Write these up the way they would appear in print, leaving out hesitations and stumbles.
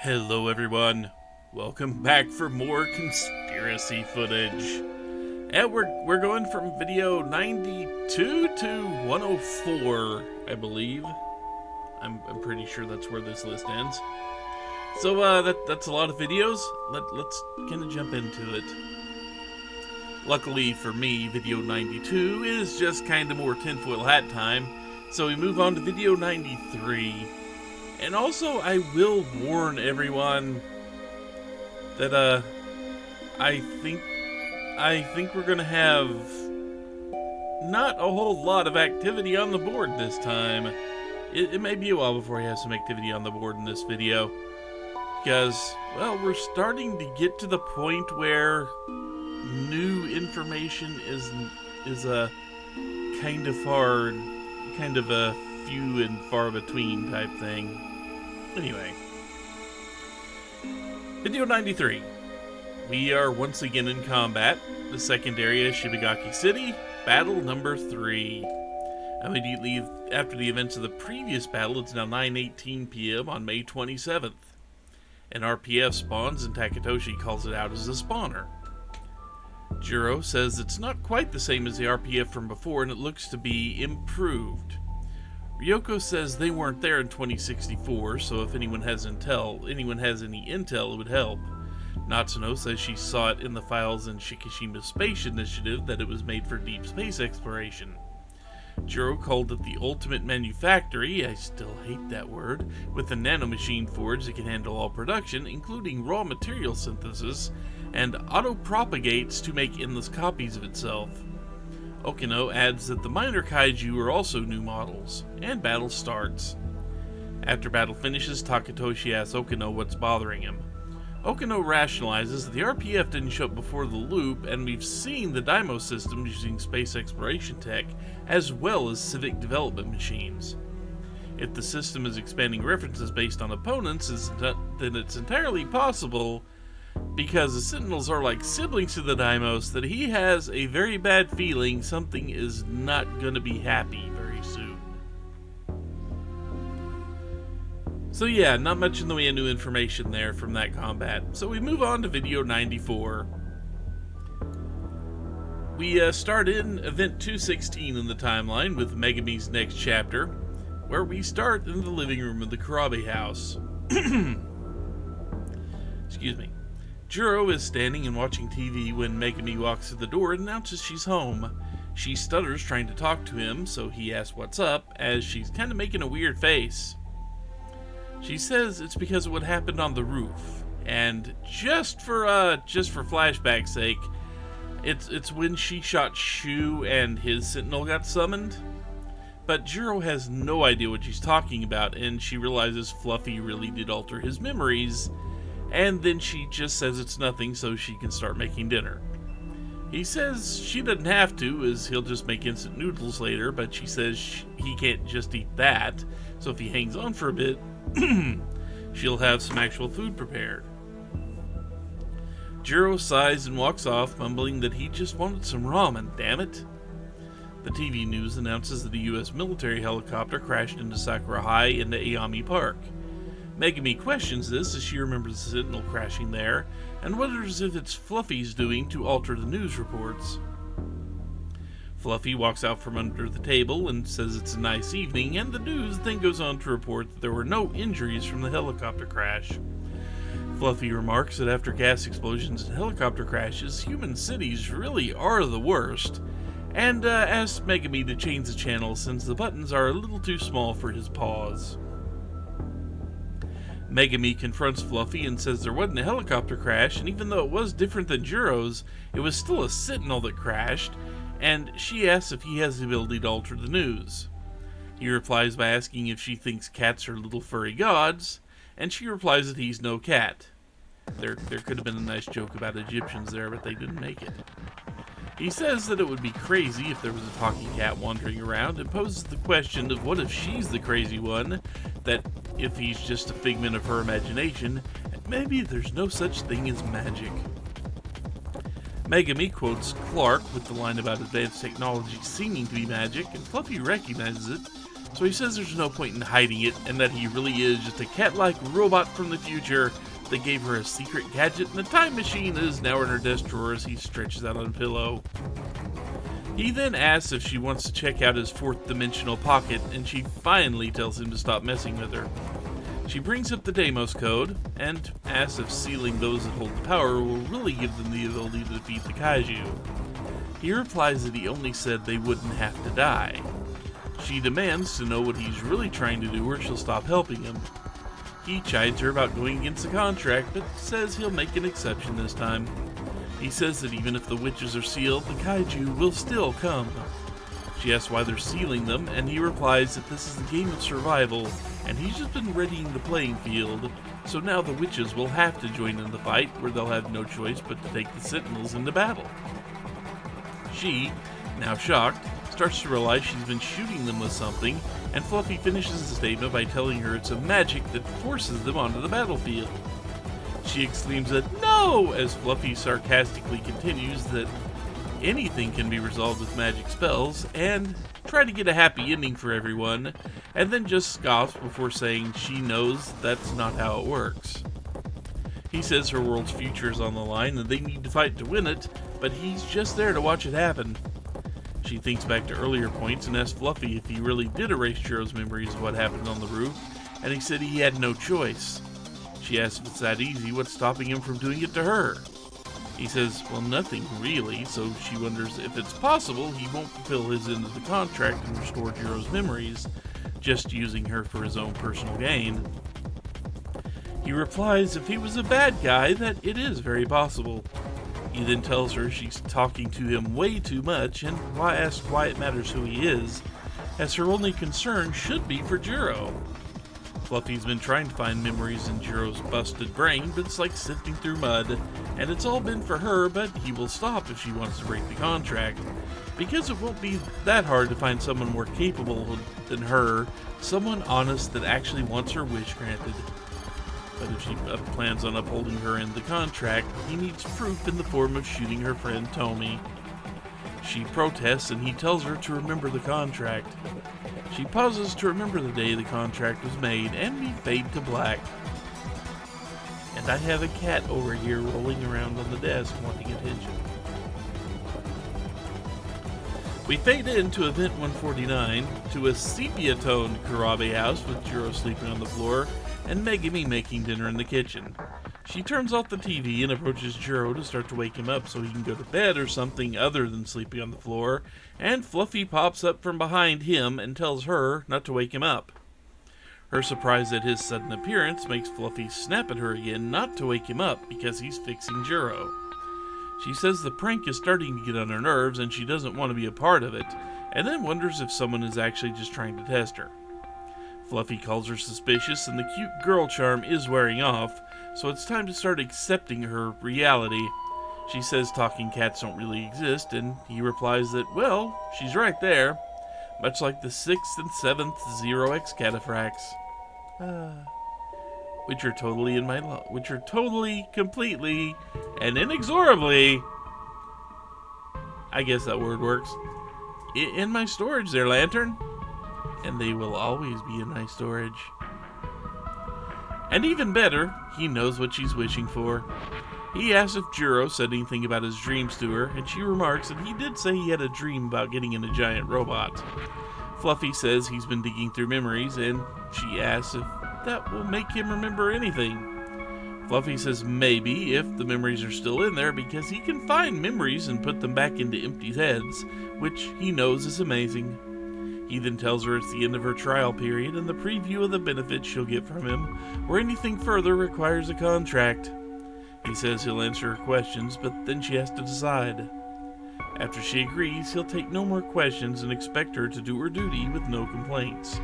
Hello everyone, welcome back for more conspiracy footage. And we're going from video 92 to 104, I believe. I'm pretty sure that's where this list ends. So that's a lot of videos. Let's kind of jump into it. Luckily for me, video 92 is just kind of more tinfoil hat time, so we move on to video 93. And also, I will warn everyone that I think we're gonna have not a whole lot of activity on the board this time. It may be a while before we have some activity on the board in this video, because, well, we're starting to get to the point where new information is a kind of a few and far between type thing. Anyway, video 93. We are once again in combat. The second area, Shibagaki City, battle number 3. Immediately after the events of the previous battle, it's now 9:18 p.m. on May 27th. An RPF spawns and Takatoshi calls it out as a spawner. Jiro says it's not quite the same as the RPF from before and it looks to be improved. Ryoko says they weren't there in 2064, so if anyone has any intel, it would help. Natsuno says she saw it in the files in Shikishima's space initiative that it was made for deep space exploration. Jiro called it the ultimate manufactory, I still hate that word, with a nanomachine forge that can handle all production, including raw material synthesis, and auto-propagates to make endless copies of itself. Okino adds that the minor kaiju are also new models, and battle starts. After battle finishes, Takatoshi asks Okino what's bothering him. Okino rationalizes that the RPF didn't show up before the loop, and we've seen the Daimyo systems using space exploration tech, as well as civic development machines. If the system is expanding references based on opponents, then it's entirely possible, because the Sentinels are like siblings to the Daimyos, that he has a very bad feeling something is not going to be happy very soon. So yeah, not much in the way of new information there from that combat. So we move on to video 94. We start in event 216 in the timeline with Megami's next chapter, where we start in the living room of the Karabe house. Excuse me. Jiro is standing and watching TV when Megami walks through the door and announces she's home. She stutters trying to talk to him, so he asks what's up, as she's kind of making a weird face. She says it's because of what happened on the roof, and just for flashback's sake, it's when she shot Shu and his Sentinel got summoned. But Jiro has no idea what she's talking about, and she realizes Fluffy really did alter his memories. And then she just says it's nothing so she can start making dinner. He says she doesn't have to, as he'll just make instant noodles later, but she says he can't just eat that, so if he hangs on for a bit, she'll have some actual food prepared. Jiro sighs and walks off, mumbling that he just wanted some ramen, damn it. The TV news announces that a US military helicopter crashed into Sakura High into Aomi Park. Megami questions this as she remembers the Sentinel crashing there, and wonders if it's Fluffy's doing to alter the news reports. Fluffy walks out from under the table and says it's a nice evening, and the news then goes on to report that there were no injuries from the helicopter crash. Fluffy remarks that after gas explosions and helicopter crashes, human cities really are the worst, and asks Megami to change the channel since the buttons are a little too small for his paws. Megami confronts Fluffy and says there wasn't a helicopter crash, and even though it was different than Jiro's, it was still a Sentinel that crashed, and she asks if he has the ability to alter the news. He replies by asking if she thinks cats are little furry gods, and she replies that he's no cat. There could have been a nice joke about Egyptians there, but they didn't make it. He says that it would be crazy if there was a talking cat wandering around, and poses the question of what if she's the crazy one, that if he's just a figment of her imagination, and maybe there's no such thing as magic. Megami quotes Clark with the line about advanced technology seeming to be magic, and Fluffy recognizes it, So he says there's no point in hiding it, and that he really is just a cat-like robot from the future that gave her a secret gadget and a time machine that is now in her desk drawer as he stretches out on a pillow. He then asks if she wants to check out his fourth dimensional pocket, and she finally tells him to stop messing with her. She brings up the Deimos code, and asks if sealing those that hold the power will really give them the ability to defeat the kaiju. He replies that he only said they wouldn't have to die. She demands to know what he's really trying to do or she'll stop helping him. He chides her about going against the contract, but says he'll make an exception this time. He says that even if the witches are sealed, the kaiju will still come. She asks why they're sealing them, and he replies that this is the game of survival, and he's just been readying the playing field, so now the witches will have to join in the fight, where they'll have no choice but to take the Sentinels into battle. She, now shocked, starts to realize she's been shooting them with something, and Fluffy finishes the statement by telling her it's a magic that forces them onto the battlefield. She exclaims that no, as Fluffy sarcastically continues that anything can be resolved with magic spells, and try to get a happy ending for everyone, and then just scoffs before saying she knows that's not how it works. He says her world's future is on the line and they need to fight to win it, but he's just there to watch it happen. She thinks back to earlier points and asks Fluffy if he really did erase Jiro's memories of what happened on the roof, and he said he had no choice. She asks if it's that easy, what's stopping him from doing it to her? He says, well, nothing really, so she wonders if it's possible he won't fulfill his end of the contract and restore Jiro's memories, just using her for his own personal gain. He replies if he was a bad guy that it is very possible. He then tells her she's talking to him way too much and asks why it matters who he is, as her only concern should be for Jiro. Fluffy's been trying to find memories in Jiro's busted brain, but it's like sifting through mud, and it's all been for her, but he will stop if she wants to break the contract, because it won't be that hard to find someone more capable than her, someone honest that actually wants her wish granted. But if she plans on upholding her end of the contract, he needs proof in the form of shooting her friend Tomi. She protests and he tells her to remember the contract. She pauses to remember the day the contract was made, and we fade to black. And I have a cat over here rolling around on the desk wanting attention. We fade into Event 149 to a sepia-toned Karabe house with Jiro sleeping on the floor and Megumi making dinner in the kitchen. She turns off the TV and approaches Jiro to start to wake him up so he can go to bed or something other than sleeping on the floor, and Fluffy pops up from behind him and tells her not to wake him up. Her surprise at his sudden appearance makes Fluffy snap at her again not to wake him up because he's fixing Jiro. She says the prank is starting to get on her nerves and she doesn't want to be a part of it, and then wonders if someone is actually just trying to test her. Fluffy calls her suspicious and the cute girl charm is wearing off, so it's time to start accepting her reality. She says talking cats don't really exist, and he replies that, well, she's right there, much like the 6th and 7th 0x cataphracts. Which are totally, completely, and inexorably, I guess that word works, in my storage there, Lantern. And they will always be in my storage. And even better, he knows what she's wishing for. He asks if Jiro said anything about his dreams to her, and she remarks that he did say he had a dream about getting in a giant robot. Fluffy says he's been digging through memories, and she asks if that will make him remember anything. Fluffy says maybe if the memories are still in there, because he can find memories and put them back into empty heads, which he knows is amazing. He then tells her it's the end of her trial period and the preview of the benefits she'll get from him, or anything further requires a contract. He says he'll answer her questions, but then she has to decide. After she agrees, he'll take no more questions and expect her to do her duty with no complaints.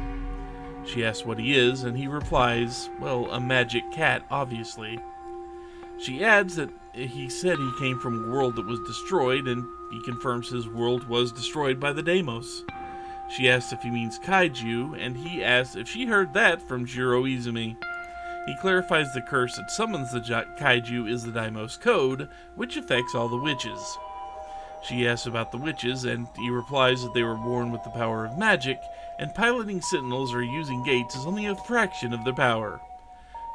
She asks what he is, and he replies, well, a magic cat, obviously. She adds that he said he came from a world that was destroyed, and he confirms his world was destroyed by the Deimos. She asks if he means kaiju, and he asks if she heard that from Jiro Izumi. He clarifies the curse that summons the kaiju is the Deimos code, which affects all the witches. She asks about the witches, and he replies that they were born with the power of magic, and piloting Sentinels or using gates is only a fraction of their power.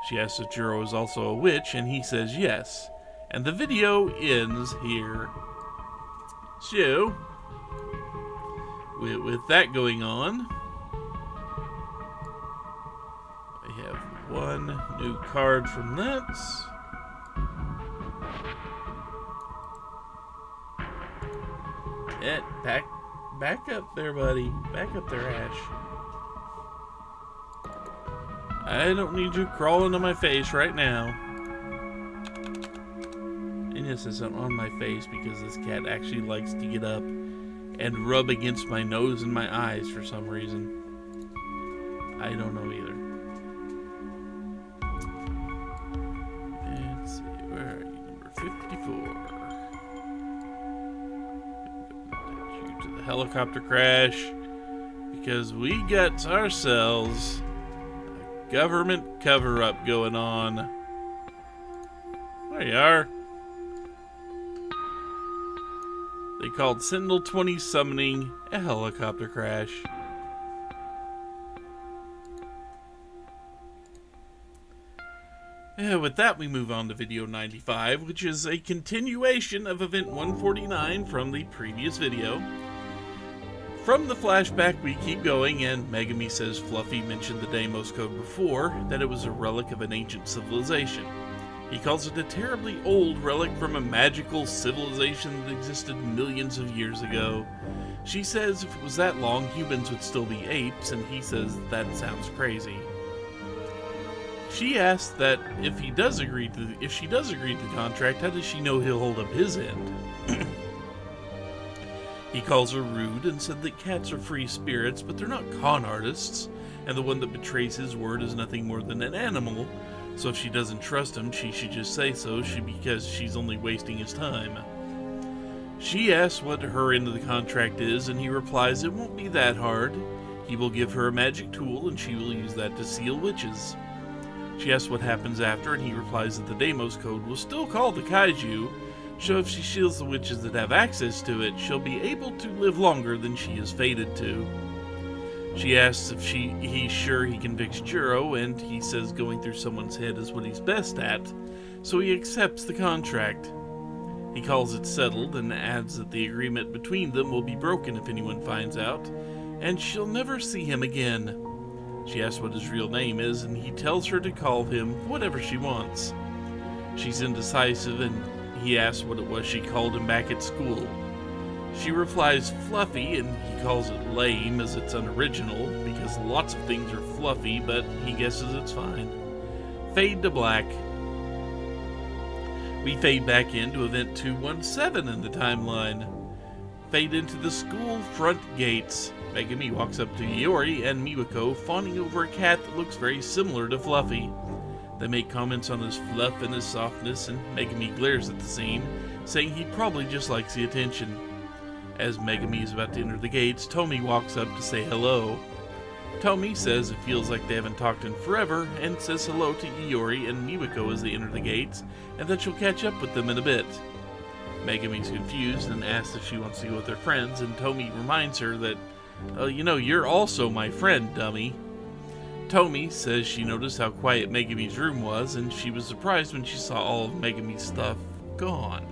She asks if Juro is also a witch, and he says yes. And the video ends here. So, with that going on, I have one new card from that. Back up there, buddy. Back up there, Ash. I don't need you crawling on my face right now. And yes, it's on my face because this cat actually likes to get up and rub against my nose and my eyes for some reason. I don't know either. Let's see, where are you? Number 54. Take you to the helicopter crash because we got ourselves a government cover-up going on. There you are. They called Sentinel 20 summoning a helicopter crash. With that, we move on to video 95, which is a continuation of event 149 from the previous video. From the flashback, we keep going, and Megami says Fluffy mentioned the Deimos Code before, that it was a relic of an ancient civilization. He calls it a terribly old relic from a magical civilization that existed millions of years ago. She says if it was that long, humans would still be apes, and he says that sounds crazy. She asks that if she does agree to the contract, how does she know he'll hold up his end? He calls her rude and said that cats are free spirits, but they're not con artists, and the one that betrays his word is nothing more than an animal, so if she doesn't trust him, she should just say so, because she's only wasting his time. She asks what her end of the contract is, and he replies it won't be that hard. He will give her a magic tool, and she will use that to seal witches. She asks what happens after, and he replies that the Deimos Code will still call the Kaiju, so if she shields the witches that have access to it, she'll be able to live longer than she is fated to. She asks if he's sure he can fix Juro, and he says going through someone's head is what he's best at, so he accepts the contract. He calls it settled and adds that the agreement between them will be broken if anyone finds out, and she'll never see him again. She asks what his real name is, and he tells her to call him whatever she wants. She's indecisive, and he asks what it was she called him back at school. She replies Fluffy, and he calls it lame as it's unoriginal, because lots of things are fluffy, but he guesses it's fine. Fade to black. We fade back into event 217 in the timeline. Fade into the school front gates. Megami walks up to Iori and Miwako, fawning over a cat that looks very similar to Fluffy. They make comments on his fluff and his softness, and Megami glares at the scene, saying he probably just likes the attention. As Megami is about to enter the gates, Tomi walks up to say hello. Tomi says it feels like they haven't talked in forever, and says hello to Iori and Miwako as they enter the gates, and that she'll catch up with them in a bit. Megami's confused and asks if she wants to go with her friends, and Tomi reminds her that, you're also my friend, dummy. Tomi says she noticed how quiet Megami's room was, and she was surprised when she saw all of Megami's stuff gone.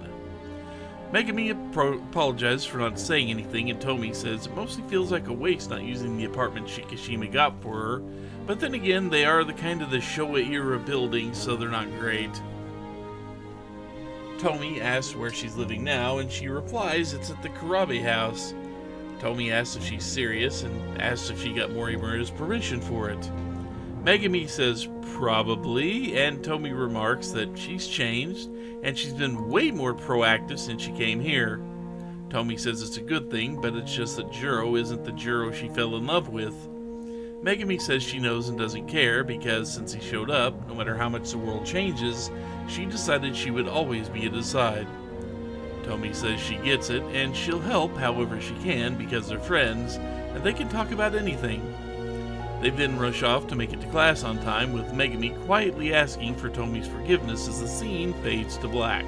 Megami apologizes for not saying anything, and Tomi says it mostly feels like a waste not using the apartment Shikishima got for her, but then again, they are the kind of the Showa-era buildings, so they're not great. Tomi asks where she's living now, and she replies it's at the Kurabe house. Tomi asks if she's serious, and asks if she got Morimura's permission for it. Megami says probably, and Tomi remarks that she's changed, and she's been way more proactive since she came here. Tomi says it's a good thing, but it's just that Juro isn't the Juro she fell in love with. Megami says she knows and doesn't care, because since he showed up, no matter how much the world changes, she decided she would always be at his side. Tomi says she gets it, and she'll help however she can because they're friends, and they can talk about anything. They then rush off to make it to class on time, with Megami quietly asking for Tomi's forgiveness as the scene fades to black.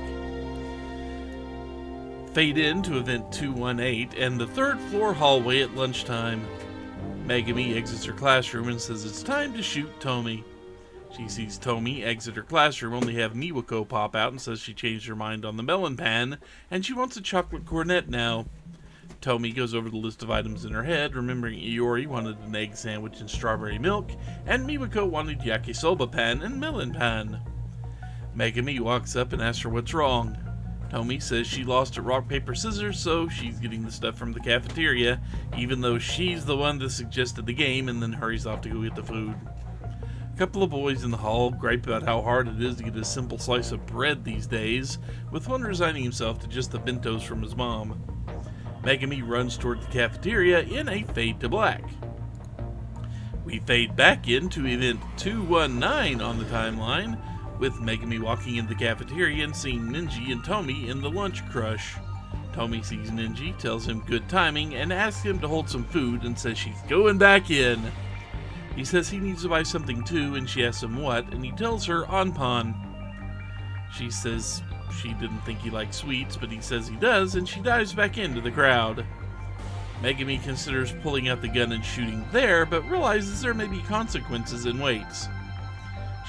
Fade in to event 218 and the third floor hallway at lunchtime. Megami exits her classroom and says it's time to shoot Tomi. She sees Tomi exit her classroom, only have Miwako pop out and says she changed her mind on the melon pan and she wants a chocolate cornet now. Tomi goes over the list of items in her head, remembering Iori wanted an egg sandwich and strawberry milk, and Miwako wanted yakisoba pan and melon pan. Megami walks up and asks her what's wrong. Tomi says she lost at rock, paper, scissors, so she's getting the stuff from the cafeteria, even though she's the one that suggested the game, and then hurries off to go get the food. A couple of boys in the hall gripe about how hard it is to get a simple slice of bread these days, with one resigning himself to just the bentos from his mom. Megami runs toward the cafeteria in a fade to black. We fade back into event 219 on the timeline, with Megami walking in the cafeteria and seeing Ninji and Tomi in the lunch crush. Tomi sees Ninji, tells him good timing, and asks him to hold some food and says she's going back in. He says he needs to buy something too, and she asks him what, and he tells her Anpan. She says she didn't think he liked sweets, but he says he does, and she dives back into the crowd. Megami considers pulling out the gun and shooting there, but realizes there may be consequences and waits.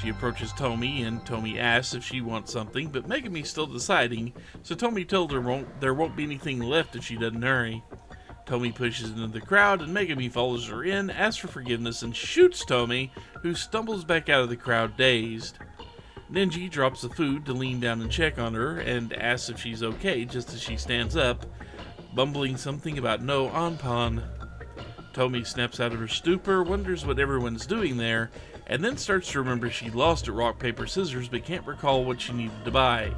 She approaches Tomi, and Tomi asks if she wants something, but Megami's still deciding, so Tomi tells her there won't be anything left if she doesn't hurry. Tomi pushes into the crowd, and Megami follows her in, asks for forgiveness, and shoots Tomi, who stumbles back out of the crowd dazed. Ninji drops the food to lean down and check on her, and asks if she's okay just as she stands up, bumbling something about no Anpan. Tomi snaps out of her stupor, wonders what everyone's doing there, and then starts to remember she lost at rock, paper, scissors, but can't recall what she needed to buy.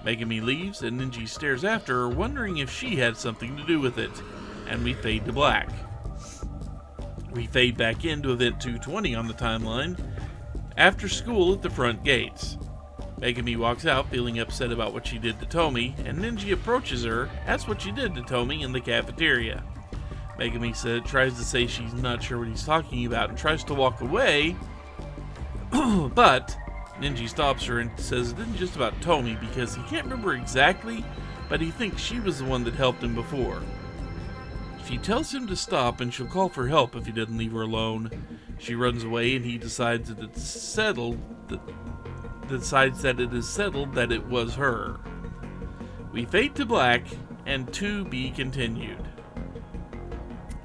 Megami leaves, and Ninji stares after her, wondering if she had something to do with it, and we fade to black. We fade back into event 220 on the timeline, after school at the front gates. Megami walks out feeling upset about what she did to Tomi, and Ninji approaches her, asks what she did to Tomi in the cafeteria. Megami tries to say she's not sure what he's talking about and tries to walk away, but Ninji stops her and says it isn't just about Tomi because he can't remember exactly, but he thinks she was the one that helped him before. She tells him to stop and she'll call for help if he doesn't leave her alone. She runs away and he decides that it is settled that it was her. We fade to black and to be continued.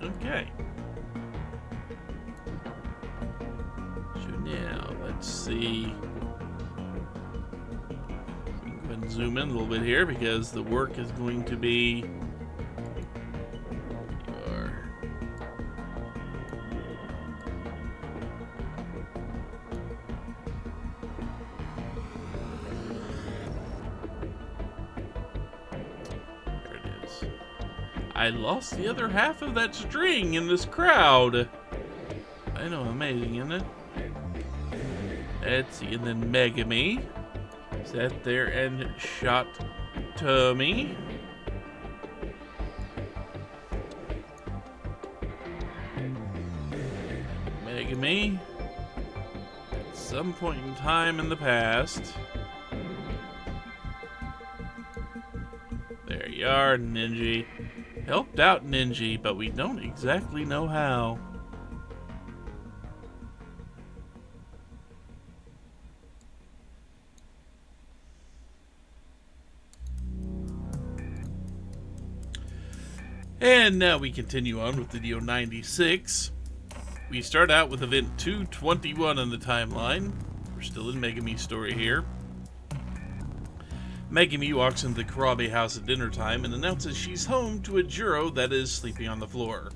Okay. So now, let's see. We can go ahead and zoom in a little bit here because the work is going to be... I lost the other half of that string in this crowd. I know, amazing, isn't it? Let's see, and then Megami sat there and shot Tomi. Megami, at some point in time in the past. There you are, Ninji. Helped out Ninji, but we don't exactly know how. And now we continue on with video 96. We start out with event 221 on the timeline. We're still in Megami's story here. Megami walks into the Karabe house at dinner time and announces she's home to a Juro that is sleeping on the floor.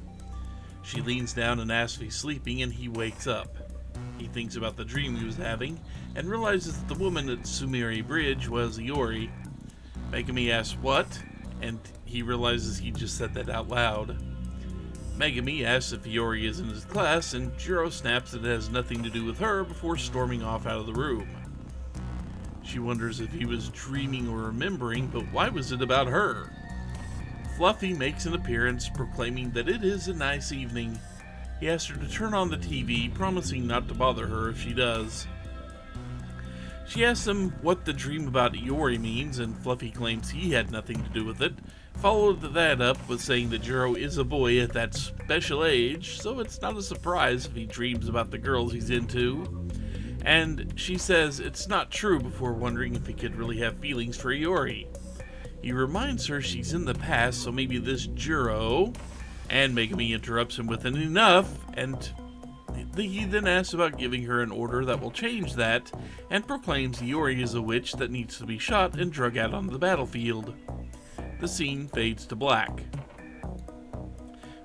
She leans down and asks if he's sleeping, and he wakes up. He thinks about the dream he was having and realizes that the woman at Sumire Bridge was Iori. Megami asks what, and he realizes he just said that out loud. Megami asks if Iori is in his class, and Juro snaps that it has nothing to do with her before storming off out of the room. She wonders if he was dreaming or remembering, but why was it about her? Fluffy makes an appearance, proclaiming that it is a nice evening. He asks her to turn on the TV, promising not to bother her if she does. She asks him what the dream about Iori means, and Fluffy claims he had nothing to do with it. Followed that up with saying that Jiro is a boy at that special age, so it's not a surprise if he dreams about the girls he's into. And she says it's not true before wondering if he could really have feelings for Iori. He reminds her she's in the past, so maybe this Jiro, and Megami interrupts him with an enough, and he then asks about giving her an order that will change that, and proclaims Iori is a witch that needs to be shot and drug out on the battlefield. The scene fades to black.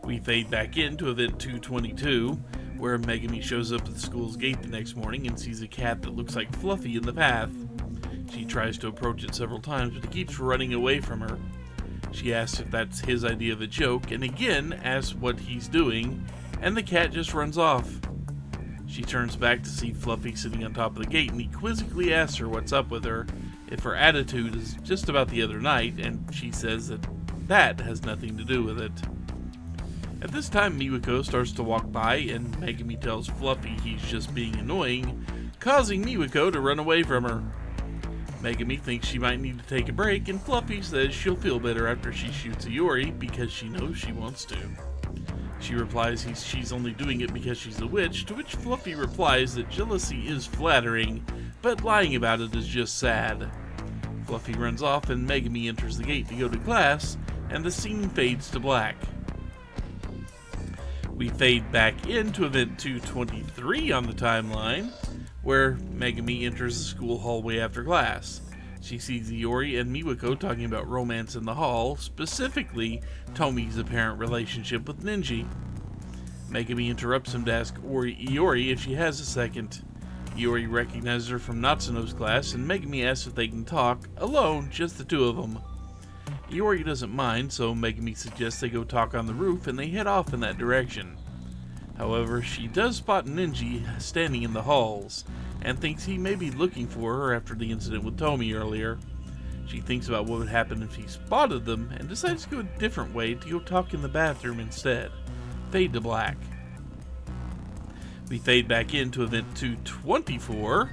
We fade back into event 222, where Megami shows up at the school's gate the next morning and sees a cat that looks like Fluffy in the path. She tries to approach it several times, but it keeps running away from her. She asks if that's his idea of a joke, and again asks what he's doing, and the cat just runs off. She turns back to see Fluffy sitting on top of the gate, and he quizzically asks her what's up with her, if her attitude is just about the other night, and she says that has nothing to do with it. At this time, Miwako starts to walk by, and Megami tells Fluffy he's just being annoying, causing Miwako to run away from her. Megami thinks she might need to take a break, and Fluffy says she'll feel better after she shoots Iori because she knows she wants to. She replies she's only doing it because she's a witch, to which Fluffy replies that jealousy is flattering, but lying about it is just sad. Fluffy runs off and Megami enters the gate to go to class, and the scene fades to black. We fade back into event 223 on the timeline, where Megami enters the school hallway after class. She sees Iori and Miwako talking about romance in the hall, specifically Tomi's apparent relationship with Ninji. Megami interrupts him to ask Iori if she has a second. Iori recognizes her from Natsuno's class, and Megami asks if they can talk, alone, just the two of them. Iori doesn't mind, so Megami suggests they go talk on the roof, and they head off in that direction. However, she does spot Ninji standing in the halls, and thinks he may be looking for her after the incident with Tomi earlier. She thinks about what would happen if he spotted them, and decides to go a different way to go talk in the bathroom instead. Fade to black. We fade back into event 224.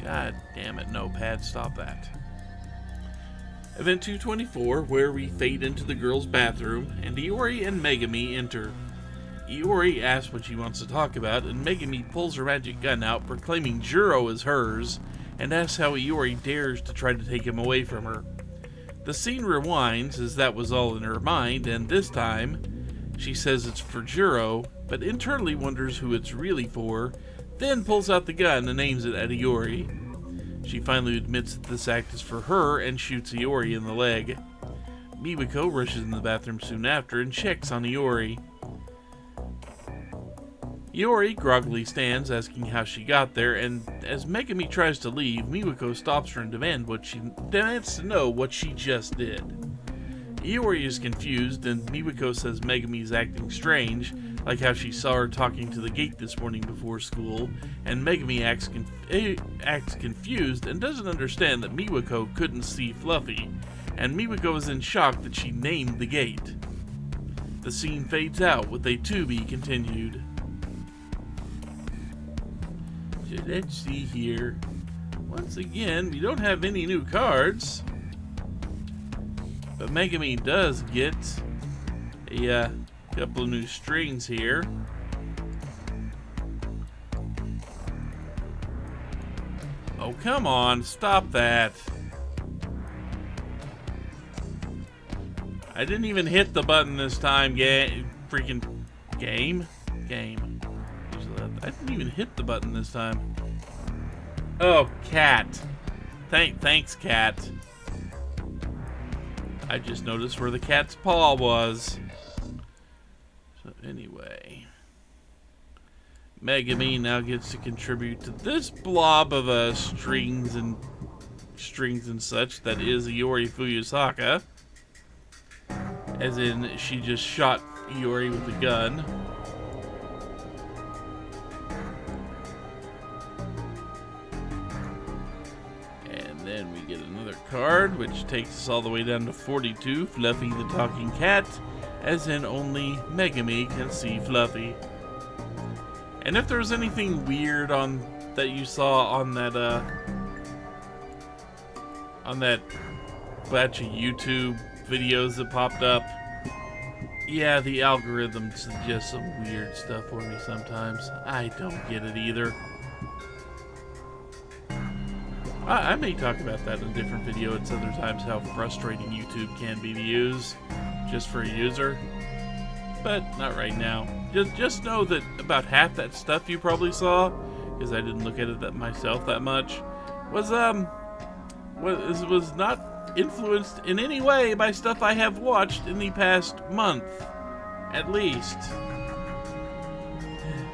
God damn it, no pad, stop that. Event 224, where we fade into the girls' bathroom, and Iori and Megami enter. Iori asks what she wants to talk about, and Megami pulls her magic gun out, proclaiming Jiro is hers, and asks how Iori dares to try to take him away from her. The scene rewinds, as that was all in her mind, and this time, she says it's for Jiro, but internally wonders who it's really for, then pulls out the gun and aims it at Iori. She finally admits that this act is for her, and shoots Iori in the leg. Miwako rushes in the bathroom soon after, and checks on Iori. Iori groggily stands, asking how she got there, and as Megami tries to leave, Miwako stops her and demands to know what she just did. Iori is confused, and Miwako says Megami is acting strange, like how she saw her talking to the gate this morning before school, and Megami acts confused and doesn't understand that Miwako couldn't see Fluffy, and Miwako is in shock that she named the gate. The scene fades out with a to be continued. So let's see here. Once again, we don't have any new cards, but Megami does get a couple of new strings here. Oh, come on, stop that. I didn't even hit the button this time, freaking game. I didn't even hit the button this time. Oh, cat. Thanks, cat. I just noticed where the cat's paw was. So anyway, Megami now gets to contribute to this blob of strings and such that is Iori Fuyusaka. As in, she just shot Iori with a gun. Then we get another card, which takes us all the way down to 42, Fluffy the Talking Cat, as in only Megami can see Fluffy. And if there was anything weird on that you saw on that batch of YouTube videos that popped up. Yeah, the algorithm suggests some weird stuff for me sometimes. I don't get it either. I may talk about that in a different video at other times, how frustrating YouTube can be to use just for a user. But not right now. Just know that about half that stuff you probably saw, because I didn't look at it myself that much, was not influenced in any way by stuff I have watched in the past month, at least.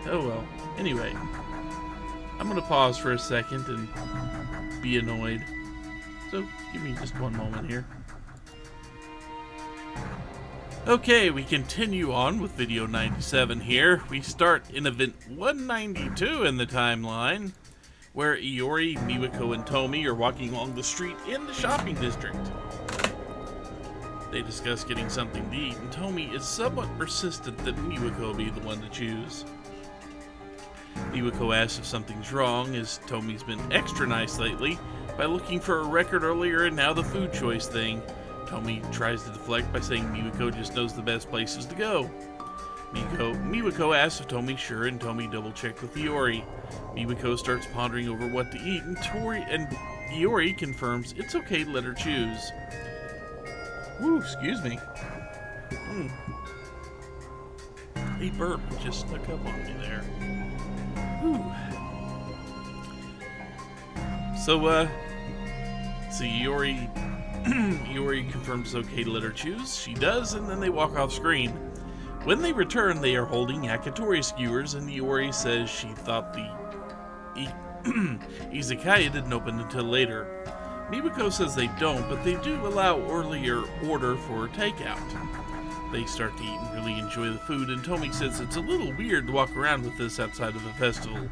Oh well. Anyway, I'm gonna pause for a second and be annoyed. So give me just one moment here. Okay, we continue on with video 97 here. We start in event 192 in the timeline, where Iori, Miwako, and Tomi are walking along the street in the shopping district. They discuss getting something to eat, and Tomi is somewhat persistent that Miwako be the one to choose. Miwako asks if something's wrong, as Tomi's been extra nice lately by looking for a record earlier and now the food choice thing. Tomi tries to deflect by saying Miwako just knows the best places to go. Miwako asks if Tomi's sure, and Tomi double-checked with Iori. Miwako starts pondering over what to eat, and Iori confirms it's okay to let her choose. Woo, excuse me. A burp just snuck up on me there. Whew. So Iori confirms it's okay to let her choose. She does, and then they walk off screen. When they return, they are holding yakitori skewers, and Iori says she thought the izakaya didn't open until later. Miwako says they don't, but they do allow earlier order for takeout. They start to eat and really enjoy the food, and Tomi says it's a little weird to walk around with this outside of a festival.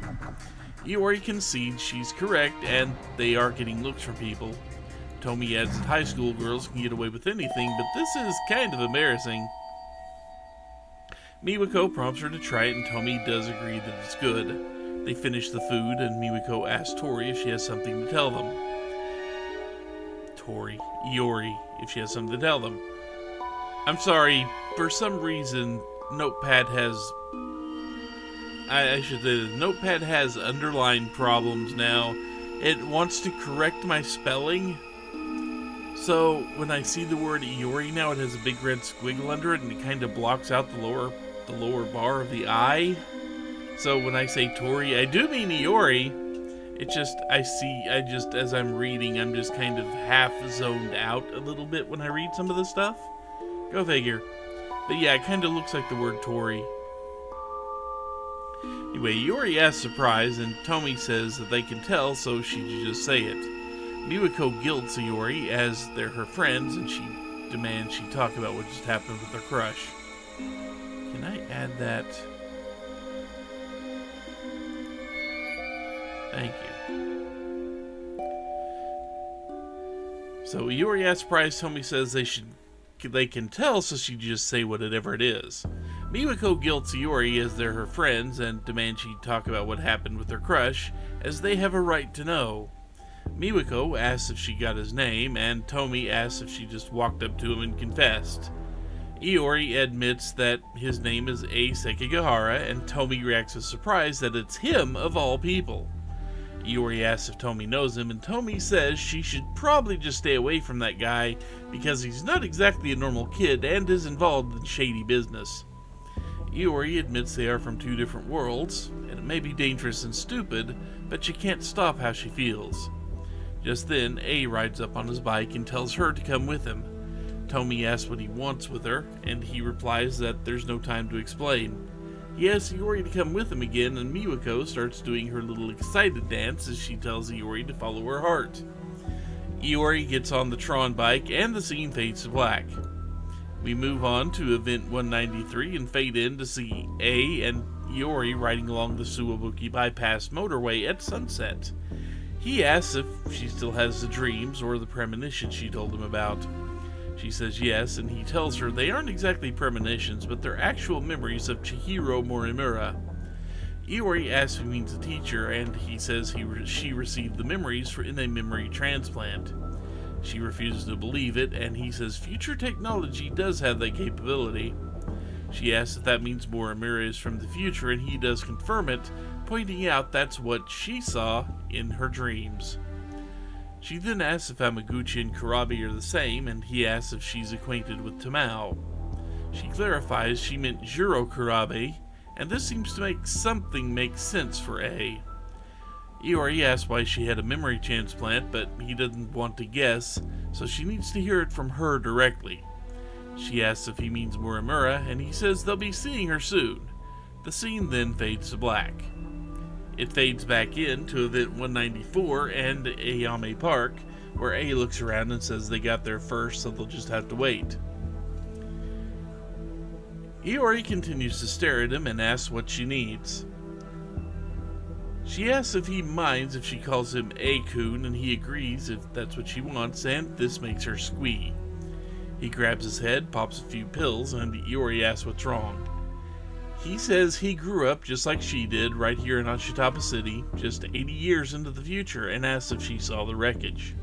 Iori concedes she's correct, and they are getting looks from people. Tomi adds that high school girls can get away with anything, but this is kind of embarrassing. Miwako prompts her to try it, and Tomi does agree that it's good. They finish the food, and Miwako asks Tori if she has something to tell them. Iori, if she has something to tell them. I'm sorry, for some reason, Notepad has... I should say that Notepad has underline problems now. It wants to correct my spelling. So, when I see the word Iori now, it has a big red squiggle under it, and it kind of blocks out the lower bar of the I. So when I say Tori, I do mean Iori. It just, as I'm reading, I'm just kind of half zoned out a little bit when I read some of this stuff. Go figure. But yeah, it kind of looks like the word Tori. Anyway, Iori asks surprise, and Tomi says that they can tell, so she should just say it. Miwako guilts Iori as they're her friends, and she demands she talk about what just happened with her crush. Can I add that? Thank you. So Iori asks surprise, Tomi says they can tell, so she just say whatever it is. Miwako guilts Iori as they're her friends and demands she talk about what happened with her crush, as they have a right to know. Miwako asks if she got his name, and Tomi asks if she just walked up to him and confessed. Iori admits that his name is A. Sekigahara, and Tomi reacts with surprise that it's him of all people. Iori asks if Tomi knows him, and Tomi says she should probably just stay away from that guy because he's not exactly a normal kid and is involved in shady business. Iori admits they are from two different worlds, and it may be dangerous and stupid, but she can't stop how she feels. Just then, A rides up on his bike and tells her to come with him. Tomi asks what he wants with her, and he replies that there's no time to explain. He asks Iori to come with him again, and Miwako starts doing her little excited dance as she tells Iori to follow her heart. Iori gets on the Tron bike, and the scene fades to black. We move on to event 193 and fade in to see A and Iori riding along the Suwabuki bypass motorway at sunset. He asks if she still has the dreams or the premonitions she told him about. She says yes, and he tells her they aren't exactly premonitions, but they're actual memories of Chihiro Morimura. Iori asks if he means a teacher, and he says she received the memories in a memory transplant. She refuses to believe it, and he says future technology does have that capability. She asks if that means Morimura is from the future, and he does confirm it, pointing out that's what she saw in her dreams. She then asks if Hamaguchi and Kurabi are the same, and he asks if she's acquainted with Tamao. She clarifies she meant Juro Kurabi, and this seems to make something make sense for A. Iori asks why she had a memory transplant, but he doesn't want to guess, so she needs to hear it from her directly. She asks if he means Morimura, and he says they'll be seeing her soon. The scene then fades to black. It fades back in to Event 194 and Ayame Park, where A looks around and says they got there first, so they'll just have to wait. Iori continues to stare at him and asks what she needs. She asks if he minds if she calls him A-kun, and he agrees if that's what she wants, and this makes her squee. He grabs his head, pops a few pills, and Iori asks what's wrong. He says he grew up just like she did right here in Ashitaba City, just 80 years into the future, and asks if she saw the wreckage.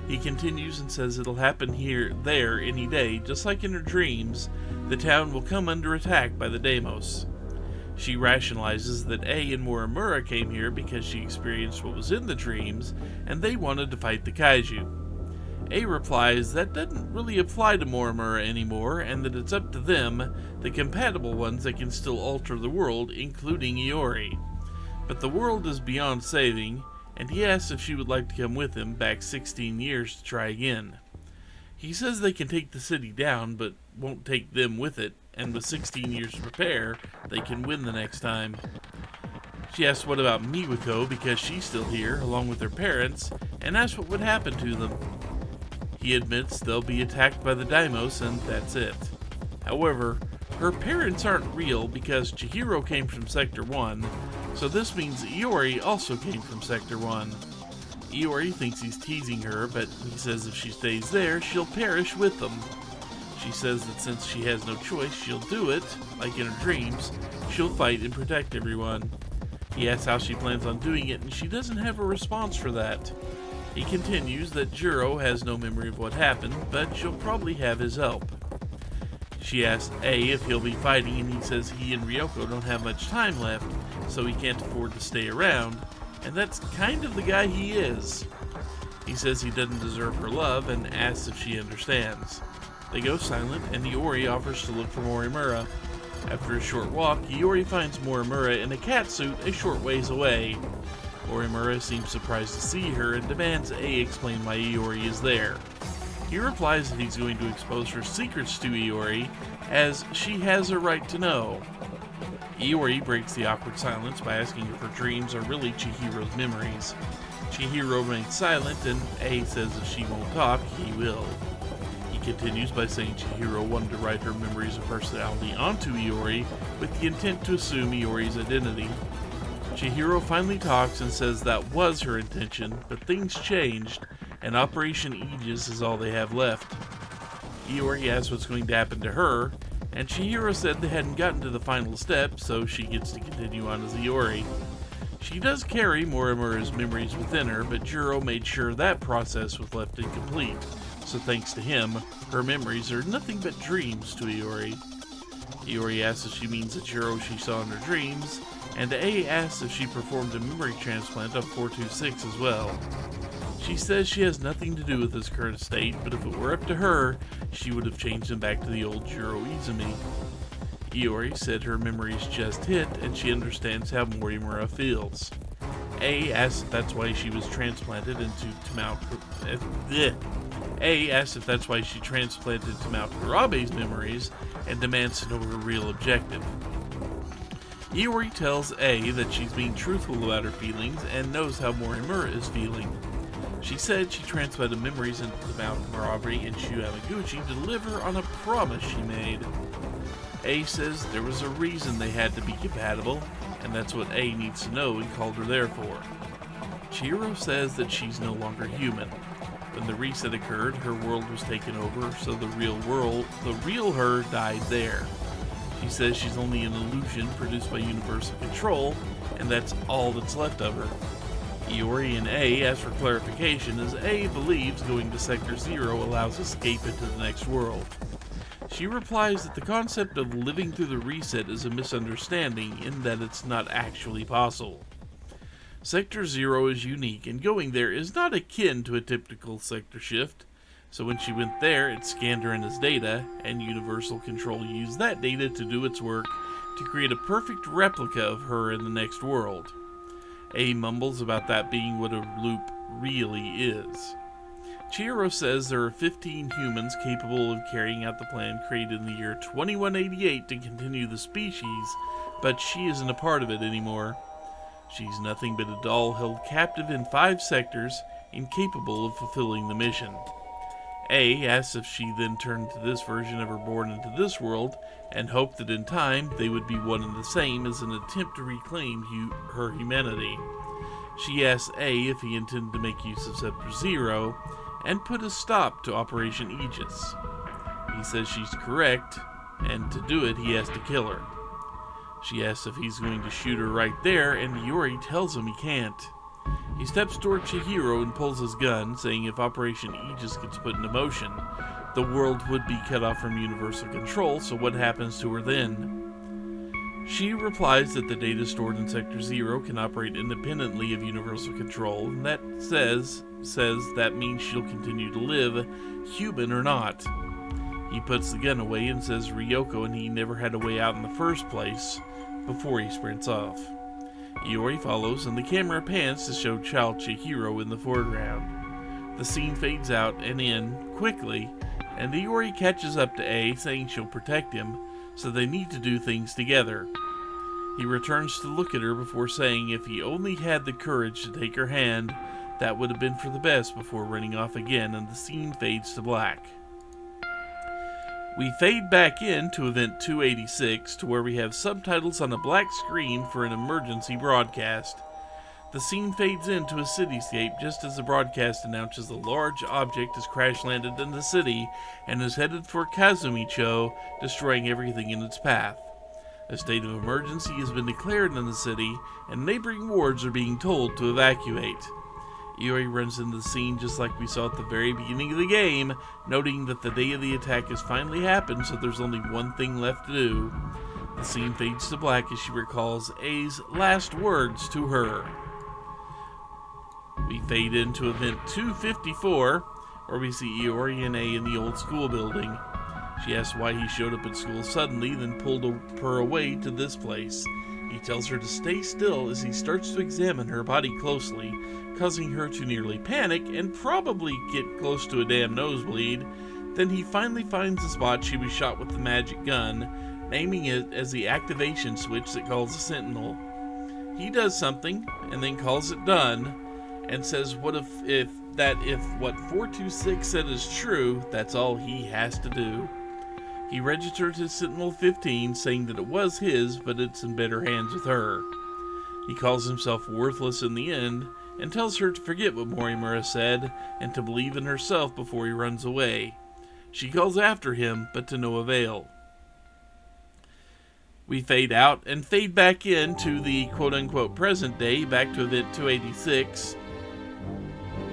He continues and says it'll happen there any day, just like in her dreams. The town will come under attack by the Deimos. She rationalizes that A and Morimura came here because she experienced what was in the dreams, and they wanted to fight the kaiju. A replies that doesn't really apply to Morimura anymore, and that it's up to them, the compatible ones that can still alter the world, including Iori. But the world is beyond saving, and he asks if she would like to come with him back 16 years to try again. He says they can take the city down, but won't take them with it, and with 16 years to prepare, they can win the next time. She asks what about Miwako, because she's still here, along with her parents, and asks what would happen to them. He admits they'll be attacked by the Deimos, and that's it. However, her parents aren't real because Chihiro came from Sector 1, so this means Iori also came from Sector 1. Iori thinks he's teasing her, but he says if she stays there, she'll perish with them. She says that since she has no choice, she'll do it, like in her dreams. She'll fight and protect everyone. He asks how she plans on doing it, and she doesn't have a response for that. He continues that Juro has no memory of what happened, but she'll probably have his help. She asks A if he'll be fighting, and he says he and Ryoko don't have much time left, so he can't afford to stay around, and that's kind of the guy he is. He says he doesn't deserve her love, and asks if she understands. They go silent, and Iori offers to look for Morimura. After a short walk, Iori finds Morimura in a catsuit a short ways away. Morimura seems surprised to see her and demands A explain why Iori is there. He replies that he's going to expose her secrets to Iori, as she has a right to know. Iori breaks the awkward silence by asking if her dreams are really Chihiro's memories. Chihiro remains silent, and A says if she won't talk, he will. He continues by saying Chihiro wanted to write her memories of personality onto Iori with the intent to assume Iori's identity. Chihiro finally talks and says that was her intention, but things changed, and Operation Aegis is all they have left. Iori asks what's going to happen to her, and Chihiro said they hadn't gotten to the final step, so she gets to continue on as Iori. She does carry Morimura's memories within her, but Juro made sure that process was left incomplete, so thanks to him, her memories are nothing but dreams to Iori. Iori asks if she means the Juro she saw in her dreams, and A asks if she performed a memory transplant of 426 as well. She says she has nothing to do with his current state, but if it were up to her, she would have changed him back to the old Juro Izumi. Iori said her memories just hit, and she understands how Morimura feels. A asks if that's why she was transplanted into Tamao Kurabe's memories, and demands to know her real objective. Iori tells A that she's being truthful about her feelings and knows how Morimura is feeling. She said she transplanted memories into Tamao Kurabe and Shu Hamaguchi to deliver on a promise she made. A says there was a reason they had to be compatible, and that's what A needs to know and called her there for. Chihiro says that she's no longer human. When the reset occurred, her world was taken over, so the real her died there. She says she's only an illusion produced by Universal Control, and that's all that's left of her. Iori and A ask for clarification, as A believes going to Sector 0 allows escape into the next world. She replies that the concept of living through the reset is a misunderstanding in that it's not actually possible. Sector 0 is unique, and going there is not akin to a typical sector shift, so when she went there, it scanned her in as data, and Universal Control used that data to do its work to create a perfect replica of her in the next world. A mumbles about that being what a loop really is. Chihiro says there are 15 humans capable of carrying out the plan created in the year 2188 to continue the species, but she isn't a part of it anymore. She's nothing but a doll held captive in 5 sectors, incapable of fulfilling the mission. A asks if she then turned to this version of her born into this world, and hoped that in time they would be one and the same as an attempt to reclaim her humanity. She asks A if he intended to make use of Sector 0, and put a stop to Operation Aegis. He says she's correct, and to do it he has to kill her. She asks if he's going to shoot her right there, and Iori tells him he can't. He steps toward Chihiro and pulls his gun, saying if Operation Aegis gets put into motion, the world would be cut off from Universal Control, so what happens to her then? She replies that the data stored in Sector 0 can operate independently of Universal Control, and that says that means she'll continue to live, human or not. He puts the gun away and says Ryoko and he never had a way out in the first place, before he sprints off. Iori follows, and the camera pans to show child Chihiro in the foreground. The scene fades out and in, quickly, and Iori catches up to A, saying she'll protect him, so they need to do things together. He returns to look at her before saying if he only had the courage to take her hand, that would have been for the best, before running off again, and the scene fades to black. We fade back in to Event 286, to where we have subtitles on a black screen for an emergency broadcast. The scene fades into a cityscape just as the broadcast announces a large object has crash-landed in the city and is headed for Kazumicho, destroying everything in its path. A state of emergency has been declared in the city, and neighboring wards are being told to evacuate. Iori runs into the scene just like we saw at the very beginning of the game, noting that the day of the attack has finally happened, so there's only one thing left to do. The scene fades to black as she recalls A's last words to her. We fade into Event 254, where we see Iori and A in the old school building. She asks why he showed up at school suddenly, then pulled her away to this place. He tells her to stay still as he starts to examine her body closely, causing her to nearly panic and probably get close to a damn nosebleed. Then he finally finds the spot she was shot with the magic gun, naming it as the activation switch that calls a Sentinel. He does something, and then calls it done, and says what if what 426 said is true, that's all he has to do. He registered his Sentinel 15, saying that it was his, but it's in better hands with her. He calls himself worthless in the end, and tells her to forget what Morimura said, and to believe in herself before he runs away. She calls after him, but to no avail. We fade out, and fade back into the quote-unquote present day, back to Event 286,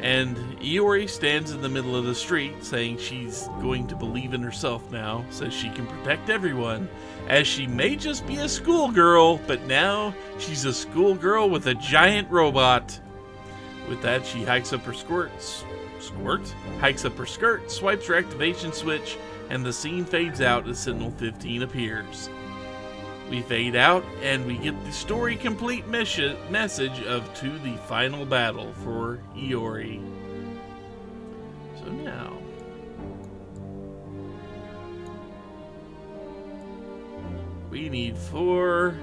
and Iori stands in the middle of the street, saying she's going to believe in herself now, says she can protect everyone, as she may just be a schoolgirl, but now she's a schoolgirl with a giant robot. With that, she hikes up her hikes up her skirt, swipes her activation switch, and the scene fades out as Sentinel 15 appears. We fade out, and we get the story complete message of to the final battle for Iori. So now, we need 4.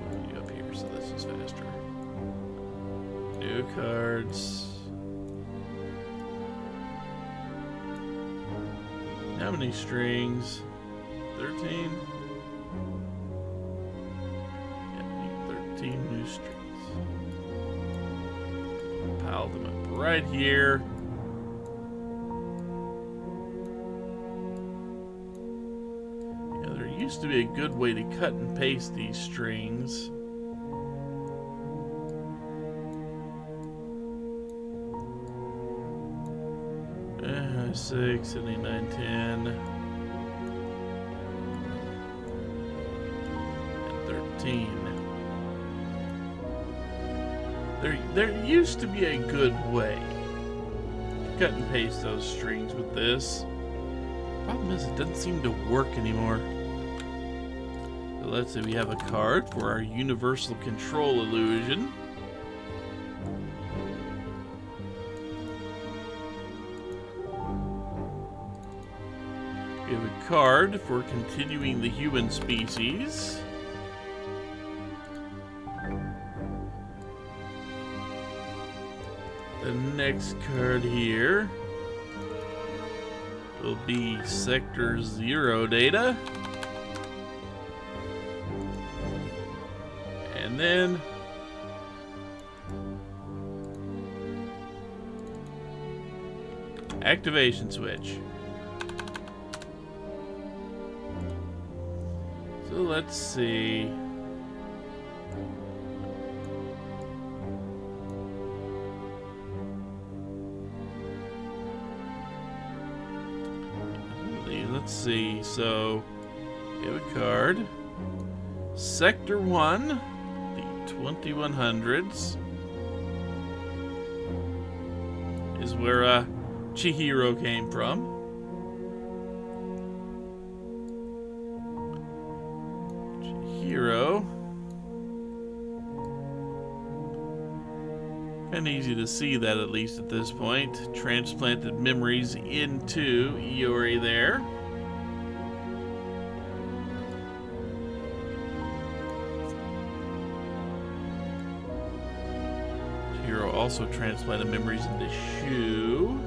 We'll up here so this is faster. New cards. How many strings? 13? Yeah, we need 13 new strings. Pile them up right here. used to be a good way to cut and paste these strings. Uh, 6, 79, 10, and 13. There used to be a good way to cut and paste those strings with this. Problem is, it doesn't seem to work anymore. So let's say we have a card for our universal control illusion. We have a card for continuing the human species. The next card here will be Sector 0 data. And then activation switch. So let's see. Let's see. So we have a card. Sector 1, the 2100s, is where Chihiro came from. Chihiro. Kind of easy to see that, at least at this point. Transplanted memories into Iori there. Chihiro also transplanted memories into Shu.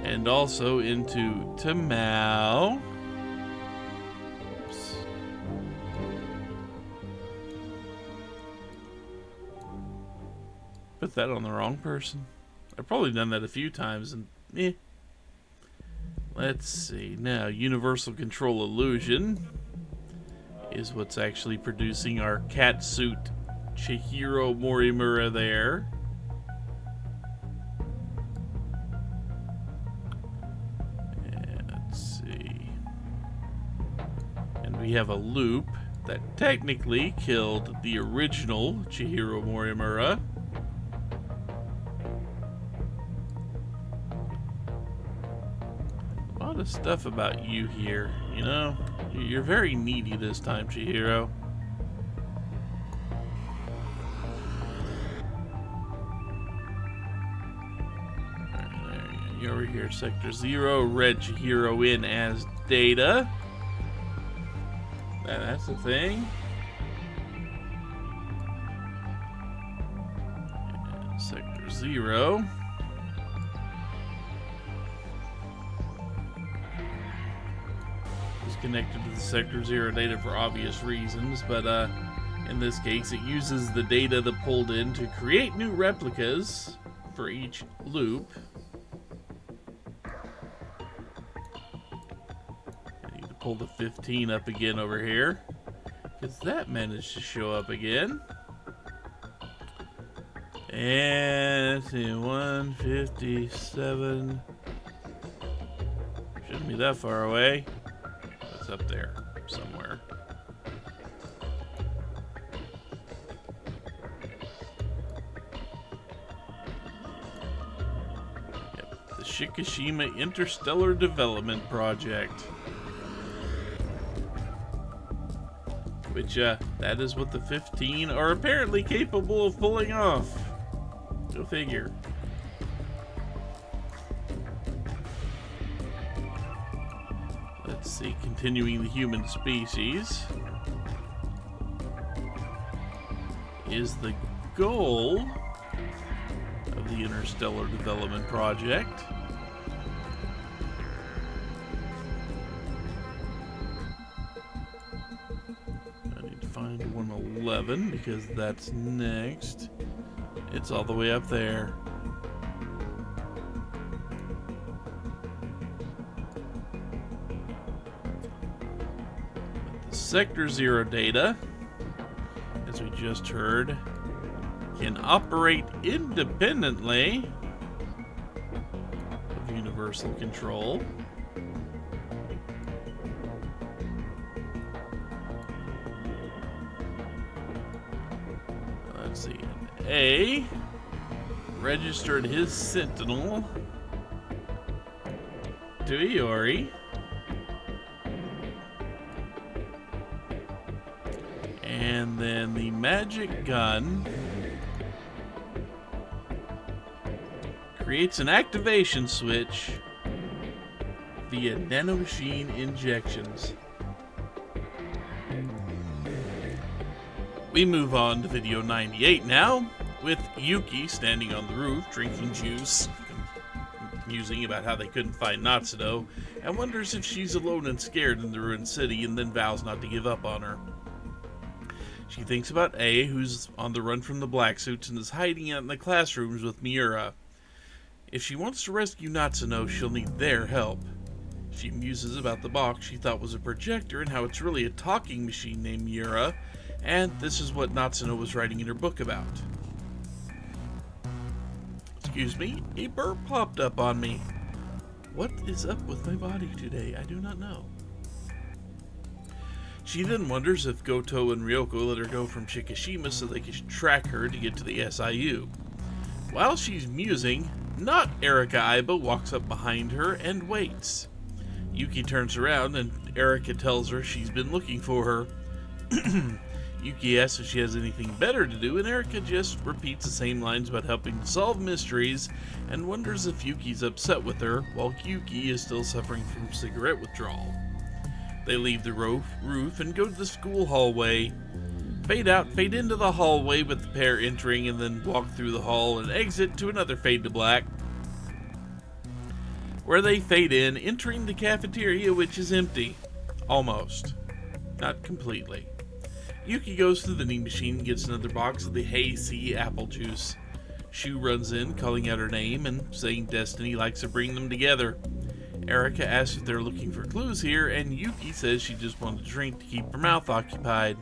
And also into Tamao. Oops. Put that on the wrong person. I've probably done that a few times and Let's see. Now, Universal Control Illusion is what's actually producing our catsuit Chihiro Morimura there. We have a loop that technically killed the original Chihiro Morimura. A lot of stuff about you here, you know? You're very needy this time, Chihiro. You're over here, Sector 0, red Chihiro in as Data. That's the thing. And Sector 0. Is connected to the Sector 0 data for obvious reasons, but in this case it uses the data that pulled in to create new replicas for each loop. Pull the 15 up again over here, because that managed to show up again. And let's see, 157. Shouldn't be that far away. It's up there somewhere. Yep, the Shikishima Interstellar Development Project. Which, that is what the 15 are apparently capable of pulling off. Go figure. Let's see, continuing the human species is the goal of the Interstellar Development Project. Find 111 because that's next. It's all the way up there. Sector 0 data, as we just heard, can operate independently of universal control. Let's see, an A registered his Sentinel to Iori. And then the magic gun creates an activation switch via nanomachine injections. We move on to video 98 now, with Yuki standing on the roof drinking juice, musing about how they couldn't find Natsuno, and wonders if she's alone and scared in the ruined city, and then vows not to give up on her. She thinks about A, who's on the run from the Black Suits and is hiding out in the classrooms with Miura. If she wants to rescue Natsuno, she'll need their help. She muses about the box she thought was a projector and how it's really a talking machine named Miura, and this is what Natsuno was writing in her book about. Excuse me, a burp popped up on me. What is up with my body today? I do not know. She then wonders if Goto and Ryoko let her go from Shikishima so they could track her to get to the SIU. While she's musing, not Erika Aiba walks up behind her and waits. Yuki turns around and Erika tells her she's been looking for her. Yuki asks if she has anything better to do, and Erika just repeats the same lines about helping to solve mysteries and wonders if Yuki's upset with her, while Yuki is still suffering from cigarette withdrawal. They leave the roof and go to the school hallway. Fade out, fade into the hallway with the pair entering, and then walk through the hall and exit to another fade to black, where they fade in, entering the cafeteria, which is empty. Almost. Not completely. Yuki goes to the vending machine and gets another box of the Hey-C apple juice. Shu runs in, calling out her name and saying Destiny likes to bring them together. Erika asks if they're looking for clues here, and Yuki says she just wanted a drink to keep her mouth occupied.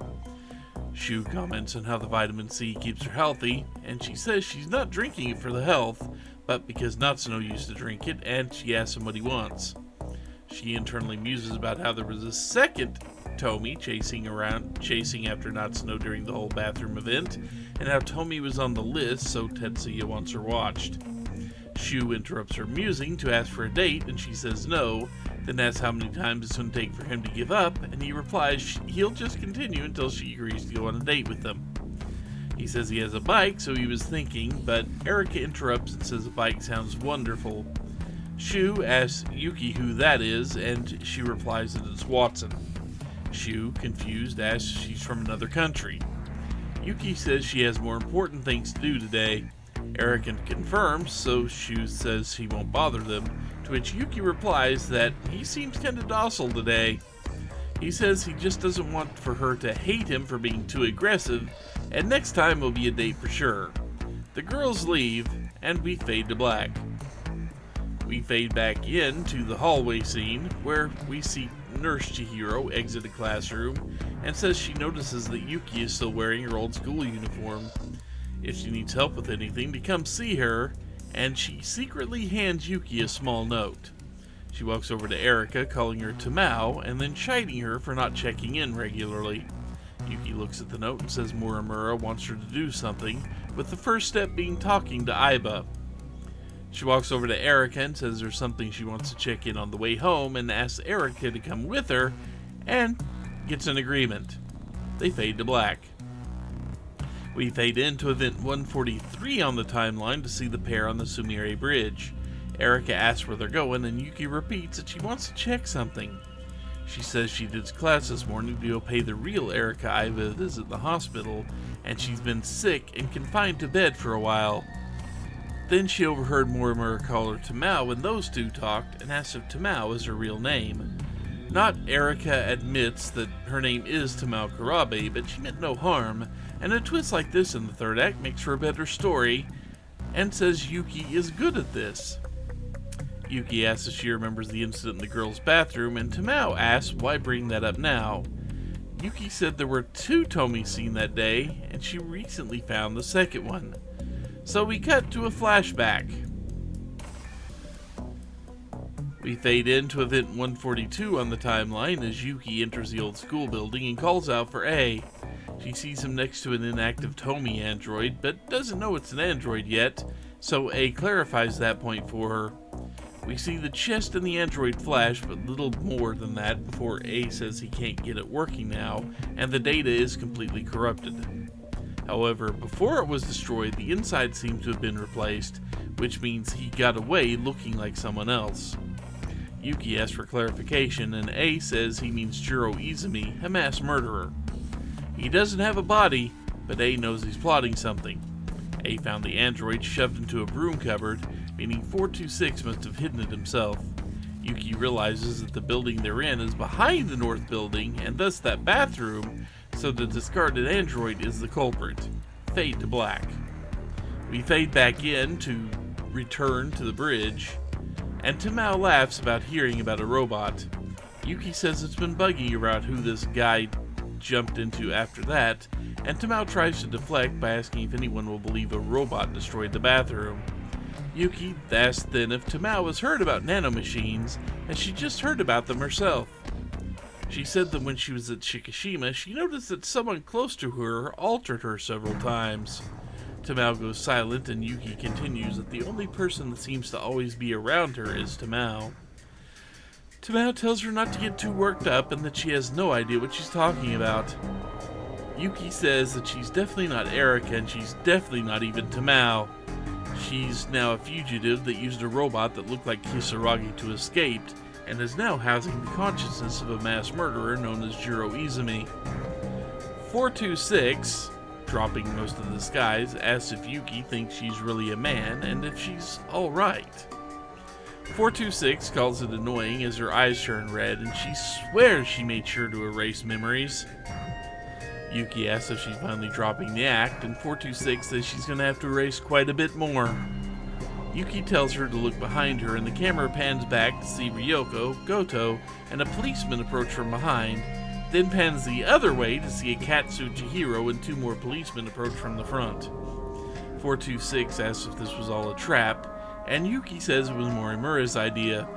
Shu comments on how the vitamin C keeps her healthy, and she says she's not drinking it for the health, but because Natsuno used to drink it, and she asks him what he wants. She internally muses about how there was a second Tomi chasing after Natsuno during the whole bathroom event, and how Tomi was on the list, so Tetsuya wants her watched. Shu interrupts her musing to ask for a date, and she says no, then asks how many times it's going to take for him to give up, and he replies he'll just continue until she agrees to go on a date with them. He says he has a bike, so he was thinking, but Erika interrupts and says a bike sounds wonderful. Shu asks Yuki who that is, and she replies that it's Watson. Shu, confused, asks if she's from another country. Yuki says she has more important things to do today. Erika confirms, so Shu says he won't bother them, to which Yuki replies that he seems kinda docile today. He says he just doesn't want for her to hate him for being too aggressive, and next time will be a date for sure. The girls leave, and we fade to black. We fade back into the hallway scene, where we see Nurse Chihiro exit the classroom, and says she notices that Yuki is still wearing her old school uniform. If she needs help with anything, to come see her, and she secretly hands Yuki a small note. She walks over to Erika, calling her Tamao, and then chiding her for not checking in regularly. Yuki looks at the note and says Muramura wants her to do something, with the first step being talking to Aiba. She walks over to Erika and says there's something she wants to check in on the way home, and asks Erika to come with her, and gets an agreement. They fade to black. We fade into event 143 on the timeline to see the pair on the Sumire Bridge. Erika asks where they're going, and Yuki repeats that she wants to check something. She says she did class this morning to go pay the real Erika Aiba a visit in the hospital, and she's been sick and confined to bed for a while. Then she overheard Muramura call her Tamao when those two talked, and asked if Tamao is her real name. Not Erika admits that her name is Tamao Kurabe, but she meant no harm, and a twist like this in the third act makes for a better story, and says Yuki is good at this. Yuki asks if she remembers the incident in the girls' bathroom, and Tamao asks why bring that up now. Yuki said there were 2 Tomis seen that day, and she recently found the second one. So we cut to a flashback. We fade into event 142 on the timeline as Yuki enters the old school building and calls out for A. She sees him next to an inactive Tomi android, but doesn't know it's an android yet, so A clarifies that point for her. We see the chest and the android flash, but little more than that before A says he can't get it working now, and the data is completely corrupted. However, before it was destroyed, the inside seems to have been replaced, which means he got away looking like someone else. Yuki asks for clarification, and A says he means Jiro Izumi, a mass murderer. He doesn't have a body, but A knows he's plotting something. A found the android shoved into a broom cupboard, meaning 426 must have hidden it himself. Yuki realizes that the building they're in is behind the north building, and thus that bathroom, so the discarded android is the culprit. Fade to black. We fade back in to return to the bridge, and Tamao laughs about hearing about a robot. Yuki says it's been bugging around who this guy jumped into after that, and Tamao tries to deflect by asking if anyone will believe a robot destroyed the bathroom. Yuki asks then if Tamao has heard about nanomachines, and she just heard about them herself. She said that when she was at Shikishima, she noticed that someone close to her altered her several times. Tamao goes silent, and Yuki continues that the only person that seems to always be around her is Tamao. Tamao tells her not to get too worked up and that she has no idea what she's talking about. Yuki says that she's definitely not Erica, and she's definitely not even Tamao. She's now a fugitive that used a robot that looked like Kisaragi to escape, and is now housing the consciousness of a mass murderer known as Jiro Izumi. 426, dropping most of the disguise, asks if Yuki thinks she's really a man and if she's alright. 426 calls it annoying as her eyes turn red, and she swears she made sure to erase memories. Yuki asks if she's finally dropping the act, and 426 says she's going to have to erase quite a bit more. Yuki tells her to look behind her, and the camera pans back to see Ryoko, Goto, and a policeman approach from behind, then pans the other way to see a catsuit Chihiro and 2 more policemen approach from the front. 426 asks if this was all a trap, and Yuki says it was Morimura's idea.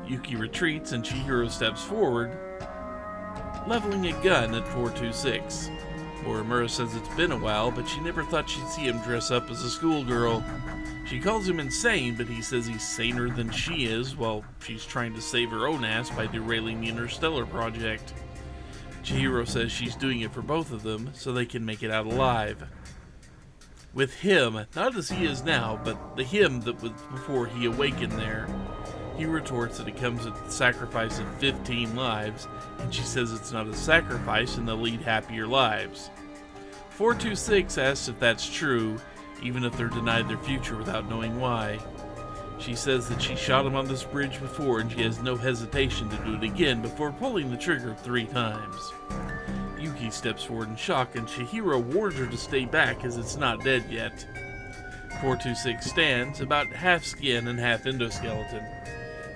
Yuki retreats, and Chihiro steps forward, leveling a gun at 426. Morimura says it's been a while, but she never thought she'd see him dress up as a schoolgirl. She calls him insane, but he says he's saner than she is, while she's trying to save her own ass by derailing the Interstellar project. Chihiro says she's doing it for both of them, so they can make it out alive. With him, not as he is now, but the him that was before he awakened there. He retorts that it comes at the sacrifice of 15 lives, and she says it's not a sacrifice and they'll lead happier lives. 426 asks if that's true, even if they're denied their future without knowing why. She says that she shot him on this bridge before, and she has no hesitation to do it again before pulling the trigger 3 times. Yuki steps forward in shock, and Chihiro warns her to stay back as it's not dead yet. 426 stands, about half skin and half endoskeleton.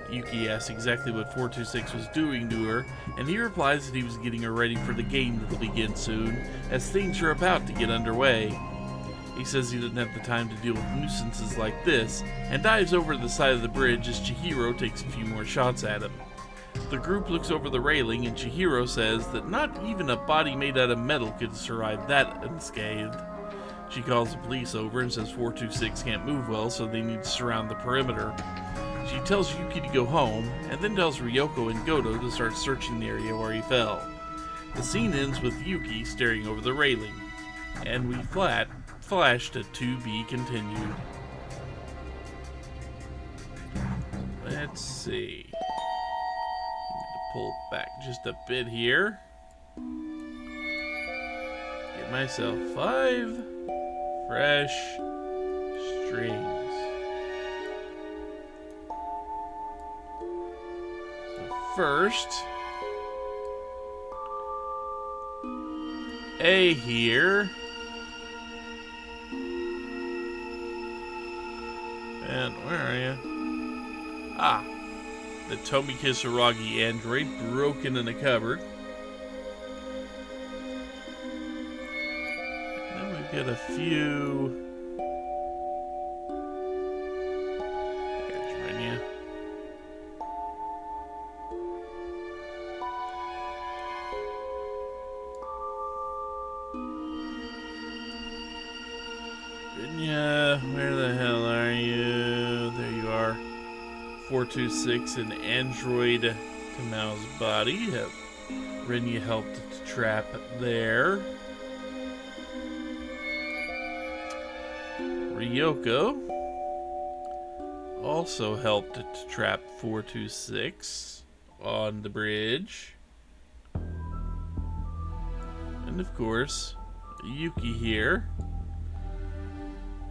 Yuki asks exactly what 426 was doing to her, and he replies that he was getting her ready for the game that'll begin soon, as things are about to get underway. He says he doesn't have the time to deal with nuisances like this, and dives over to the side of the bridge as Chihiro takes a few more shots at him. The group looks over the railing, and Chihiro says that not even a body made out of metal could survive that unscathed. She calls the police over and says 426 can't move well, so they need to surround the perimeter. She tells Yuki to go home, and then tells Ryoko and Goto to start searching the area where he fell. The scene ends with Yuki staring over the railing, and we flash to be continued. Let's see. Need to pull back just a bit here. Get myself 5 fresh strings. First, A here, and where are you? Ah, the Tomi Kisaragi android broken in a cupboard. We've got a few. There's Rinya. Rinya, where the hell are you? There you are. 426, an android to Mao's body. Rinya helped to trap there. Ryoko also helped to trap 426 on the bridge. And of course, Yuki here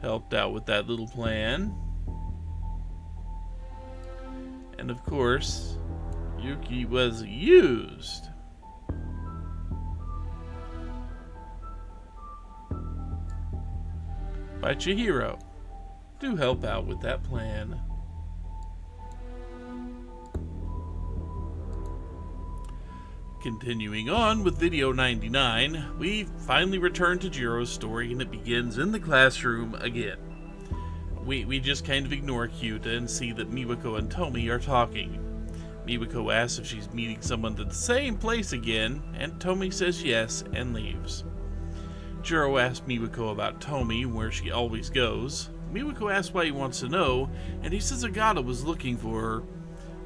helped out with that little plan. And of course, Yuki was used. By Chihiro to help out with that plan. Continuing on with video 99, we finally return to Jiro's story, and it begins in the classroom again. We just kind of ignore Kyuta and see that Miwako and Tomi are talking. Miwako asks if she's meeting someone at the same place again, and Tomi says yes and leaves. Jiro asks Miwako about Tomi, where she always goes. Miwako asks why he wants to know, and he says Agata was looking for her.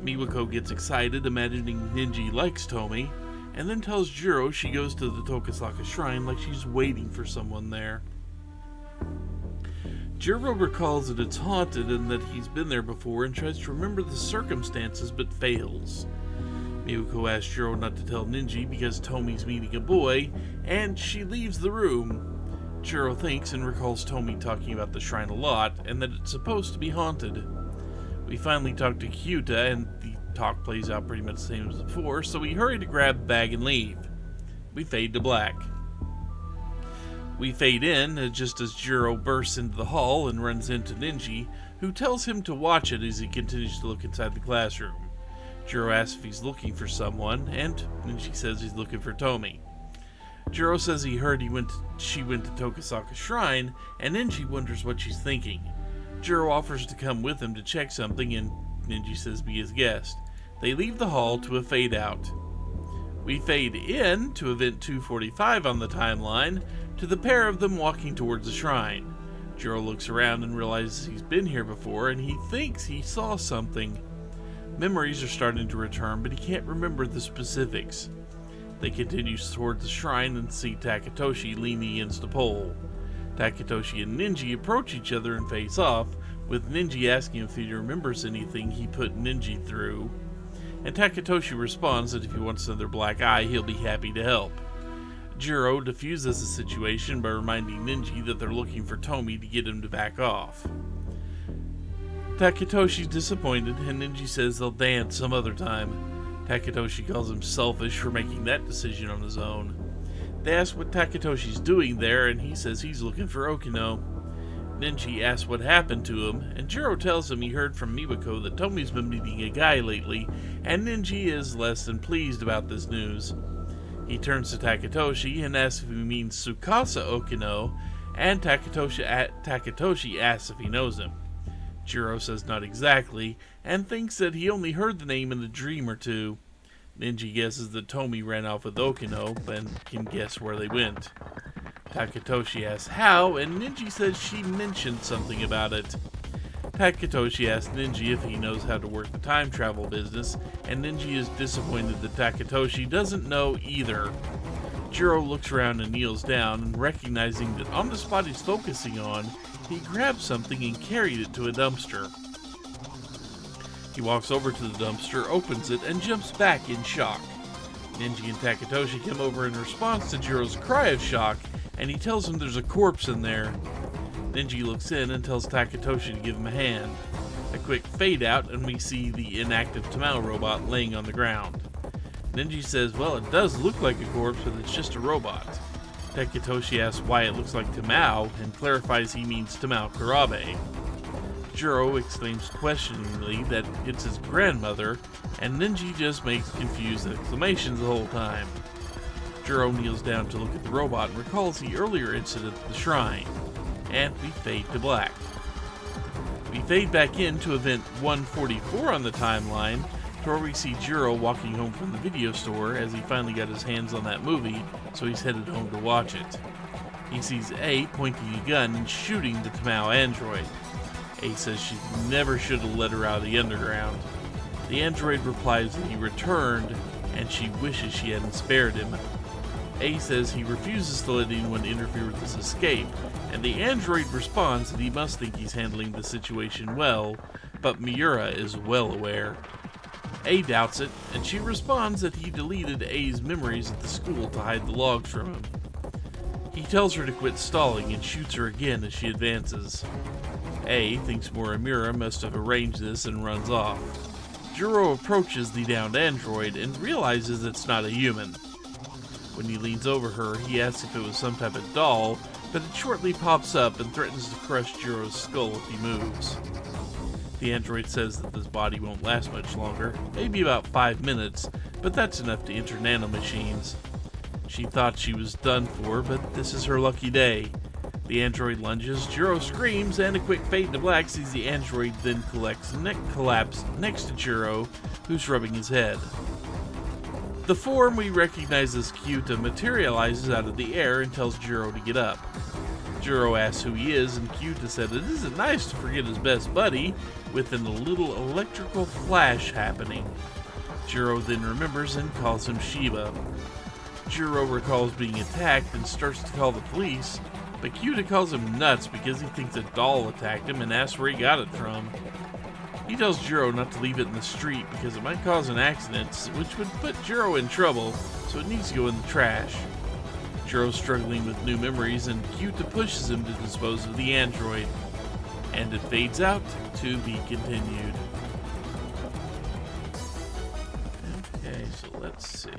Miwako gets excited, imagining Ninji likes Tomi, and then tells Jiro she goes to the Tokisaka shrine like she's waiting for someone there. Jiro recalls that it's haunted and that he's been there before and tries to remember the circumstances but fails. Miwako asks Jiro not to tell Ninji because Tomi's meeting a boy, and she leaves the room. Jiro thinks and recalls Tomi talking about the shrine a lot and that it's supposed to be haunted. We finally talk to Kyuta, and the talk plays out pretty much the same as before, so we hurry to grab the bag and leave. We fade to black. We fade in just as Jiro bursts into the hall and runs into Ninji, who tells him to watch it as he continues to look inside the classroom. Jiro asks if he's looking for someone, and Ninji says he's looking for Tomi. Jiro says he heard she went to Tokisaka Shrine, and Ninji wonders what she's thinking. Jiro offers to come with him to check something, and Ninji says be his guest. They leave the hall to a fade out. We fade in to event 245 on the timeline, to the pair of them walking towards the shrine. Jiro looks around and realizes he's been here before, and he thinks he saw something. Memories are starting to return, but he can't remember the specifics. They continue towards the shrine and see Takatoshi leaning against a pole. Takatoshi and Ninji approach each other and face off, with Ninji asking if he remembers anything he put Ninji through. And Takatoshi responds that if he wants another black eye, he'll be happy to help. Jiro diffuses the situation by reminding Ninji that they're looking for Tomi to get him to back off. Takatoshi's disappointed, and Ninji says they'll dance some other time. Takatoshi calls him selfish for making that decision on his own. They ask what Takatoshi's doing there, and he says he's looking for Okino. Ninji asks what happened to him, and Jiro tells him he heard from Miwako that Tomi's been meeting a guy lately, and Ninji is less than pleased about this news. He turns to Takatoshi and asks if he means Tsukasa Okino, and Takatoshi asks if he knows him. Jiro says not exactly, and thinks that he only heard the name in a dream or two. Ninji guesses that Tomi ran off with Okino, and can guess where they went. Takatoshi asks how, and Ninji says she mentioned something about it. Takatoshi asks Ninji if he knows how to work the time travel business, and Ninji is disappointed that Takatoshi doesn't know either. Jiro looks around and kneels down, and recognizing that on the spot he's focusing on, he grabbed something and carried it to a dumpster. He walks over to the dumpster, opens it, and jumps back in shock. Ninji and Takatoshi come over in response to Jiro's cry of shock, and he tells him there's a corpse in there. Ninji looks in and tells Takatoshi to give him a hand. A quick fade out, and we see the inactive Tamao robot laying on the ground. Ninji says, well, it does look like a corpse, but it's just a robot. Takatoshi asks why it looks like Tamao, and clarifies he means Tamao Kurabe. Jiro exclaims questioningly that it's his grandmother, and Ninji just makes confused exclamations the whole time. Jiro kneels down to look at the robot and recalls the earlier incident at the shrine, and we fade to black. We fade back into event 144 on the timeline, to where we see Jiro walking home from the video store as he finally got his hands on that movie, so he's headed home to watch it. He sees A pointing a gun and shooting the Tamao android. A says she never should have let her out of the underground. The android replies that he returned and she wishes she hadn't spared him. A says he refuses to let anyone interfere with his escape, and the android responds that he must think he's handling the situation well, but Miura is well aware. A doubts it, and she responds that he deleted A's memories at the school to hide the logs from him. He tells her to quit stalling and shoots her again as she advances. A thinks Miura must have arranged this and runs off. Jiro approaches the downed android and realizes it's not a human. When he leans over her, he asks if it was some type of doll, but it shortly pops up and threatens to crush Jiro's skull if he moves. The android says that this body won't last much longer, maybe about 5 minutes, but that's enough to enter nanomachines. She thought she was done for, but this is her lucky day. The android lunges, Jiro screams, and a quick fade to black sees the android then collapse next to Jiro, who's rubbing his head. The form we recognize as Kyuta materializes out of the air and tells Jiro to get up. Jiro asks who he is, and Kyuta said it isn't nice to forget his best buddy, with a little electrical flash happening. Jiro then remembers and calls him Shiba. Jiro recalls being attacked and starts to call the police, but Kyuta calls him nuts because he thinks a doll attacked him and asks where he got it from. He tells Jiro not to leave it in the street because it might cause an accident, which would put Jiro in trouble, so it needs to go in the trash. Jiro's struggling with new memories, and Kyuta pushes him to dispose of the android. And it fades out to be continued. Okay, so let's see.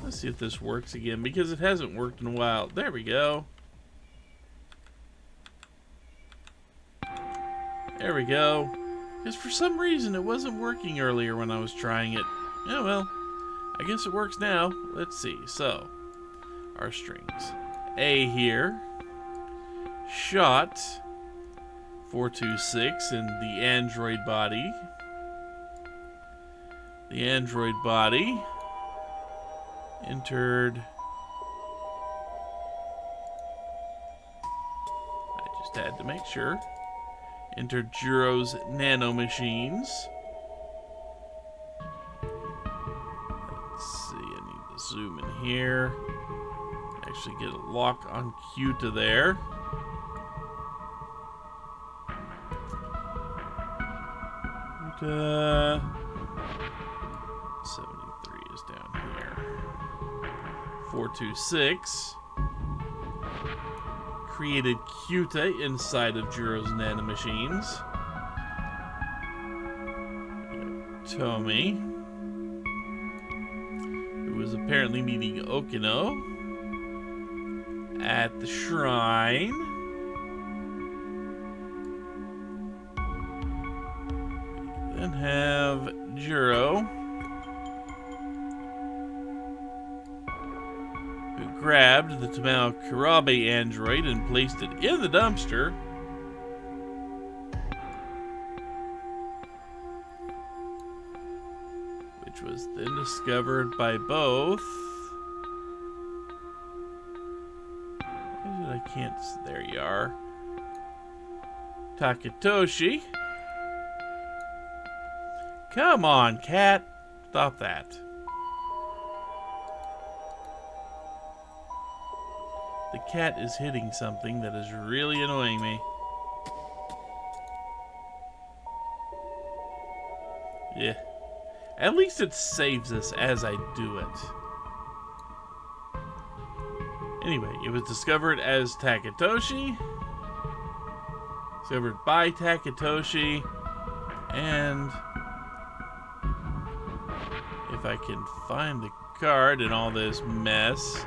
Let's see if this works again, because it hasn't worked in a while. There we go. There we go. Because for some reason it wasn't working earlier when I was trying it. Yeah, well, I guess it works now. Let's see. So, our strings. A here. Shot 426 in the android body. The android body entered. I just had to make sure. Entered Jiro's nanomachines. Let's see, I need to zoom in here. Actually get a lock on Kyuta there. Kyuta 73 is down here. 426. Created Kyuta inside of Jiro's nanomachines. Tomi, who was apparently meeting Okino at the shrine. Then have Jiro, who grabbed the Tamao Kurabe android and placed it in the dumpster. Which was then discovered by both. I can't. There you are. Takatoshi. Come on, cat. Stop that. The cat is hitting something that is really annoying me. Yeah. At least it saves us as I do it. Anyway, it was discovered as Takatoshi. Discovered by Takatoshi. And if I can find the card in all this mess.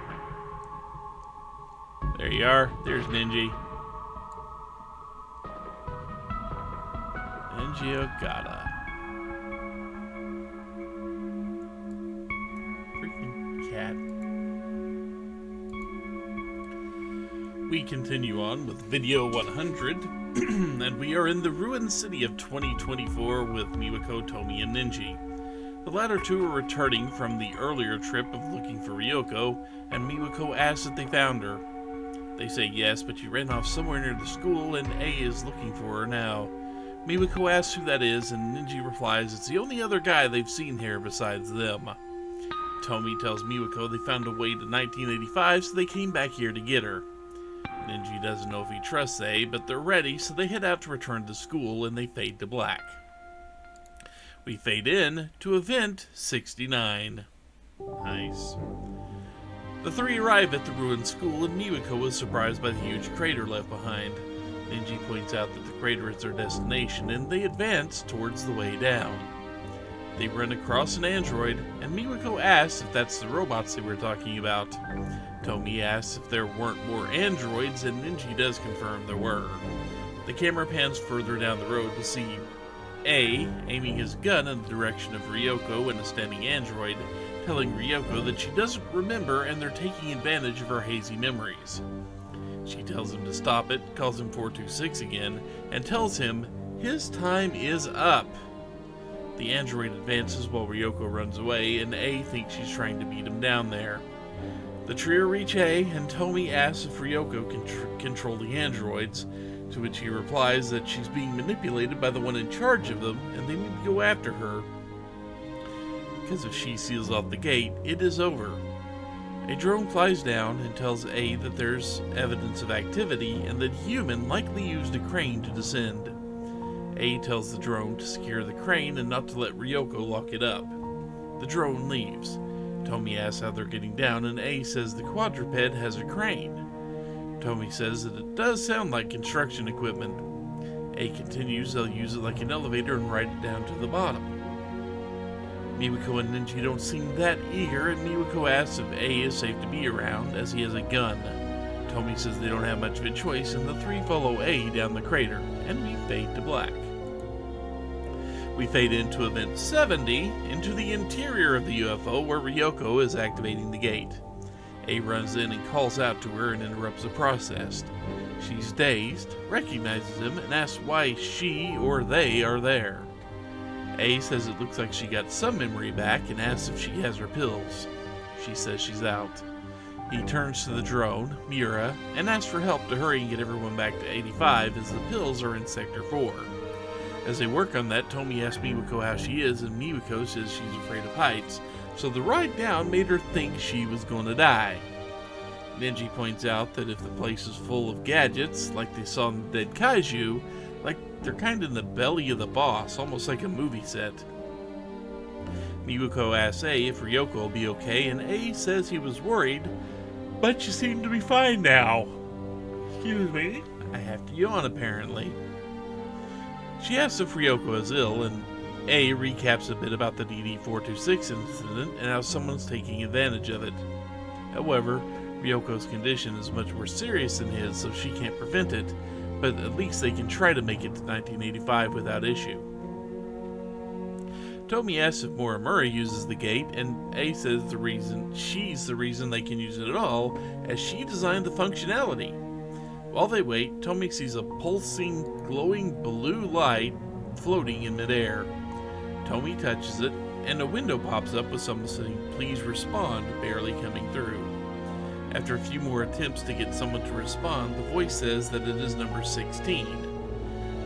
There you are. There's Ninji. Ninji Ogata. cat. We continue on with video 100, and we are in the ruined city of 2024 with Miwako, Tomi, and Ninji. The latter two are returning from the earlier trip of looking for Ryoko, and Miwako asks if they found her. They say yes, but she ran off somewhere near the school, and A is looking for her now. Miwako asks who that is, and Ninji replies it's the only other guy they've seen here besides them. Tomi tells Miwako they found a way to 1985, so they came back here to get her. Ninji doesn't know if he trusts A, but they're ready, so they head out to return to school, and they fade to black. We fade in to Event 69. Nice. The three arrive at the ruined school, and Miwako is surprised by the huge crater left behind. Ninji points out that the crater is their destination, and they advance towards the way down. They run across an android, and Miwako asks if that's the robots they were talking about. Tomi asks if there weren't more androids, and Ninji does confirm there were. The camera pans further down the road to see A aiming his gun in the direction of Ryoko and a standing android, telling Ryoko that she doesn't remember and they're taking advantage of her hazy memories. She tells him to stop it, calls him 426 again, and tells him his time is up. The android advances while Ryoko runs away, and A thinks she's trying to beat him down there. The trio reach A, and Tomi asks if Ryoko can control the androids, to which he replies that she's being manipulated by the one in charge of them, and they need to go after her. Because if she seals off the gate, it is over. A drone flies down and tells A that there's evidence of activity, and that human likely used a crane to descend. A tells the drone to secure the crane and not to let Ryoko lock it up. The drone leaves. Tomi asks how they're getting down, and A says the quadruped has a crane. Tomi says that it does sound like construction equipment. A continues they'll use it like an elevator and ride it down to the bottom. Miwako and Ninji don't seem that eager, and Miwako asks if A is safe to be around, as he has a gun. Tomi says they don't have much of a choice, and the three follow A down the crater, and we fade to black. We fade into Event 70, into the interior of the UFO, where Ryoko is activating the gate. A runs in and calls out to her and interrupts the process. She's dazed, recognizes him, and asks why she or they are there. A says it looks like she got some memory back and asks if she has her pills. She says she's out. He turns to the drone, Mira, and asks for help to hurry and get everyone back to 85 as the pills are in Sector 4. As they work on that, Tomi asks Miwako how she is, and Miwako says she's afraid of heights, so the ride down made her think she was going to die. Ninji points out that if the place is full of gadgets, like they saw in the Dead Kaiju, like they're kind of in the belly of the boss, almost like a movie set. Miwako asks A if Ryoko will be okay, and A says he was worried, but she seemed to be fine now. Excuse me, I have to yawn apparently. She asks if Ryoko is ill, and A recaps a bit about the DD-426 incident and how someone's taking advantage of it. However, Ryoko's condition is much more serious than his, so she can't prevent it, but at least they can try to make it to 1985 without issue. Tomi asks if Mora Murray uses the gate, and A says she's the reason they can use it at all, as she designed the functionality. While they wait, Tomi sees a pulsing, glowing blue light floating in midair. Tomi touches it, and a window pops up with someone saying, "Please respond," barely coming through. After a few more attempts to get someone to respond, the voice says that it is number 16.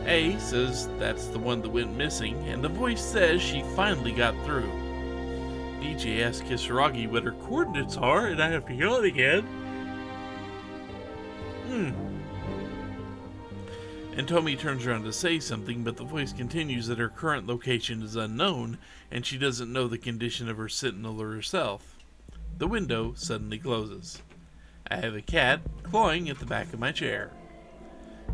A says that's the one that went missing, and the voice says she finally got through. BJ asks Kisaragi what her coordinates are, and I have to yell it again. And Tomi turns around to say something, but the voice continues that her current location is unknown, and she doesn't know the condition of her Sentinel or herself. The window suddenly closes. I have a cat clawing at the back of my chair.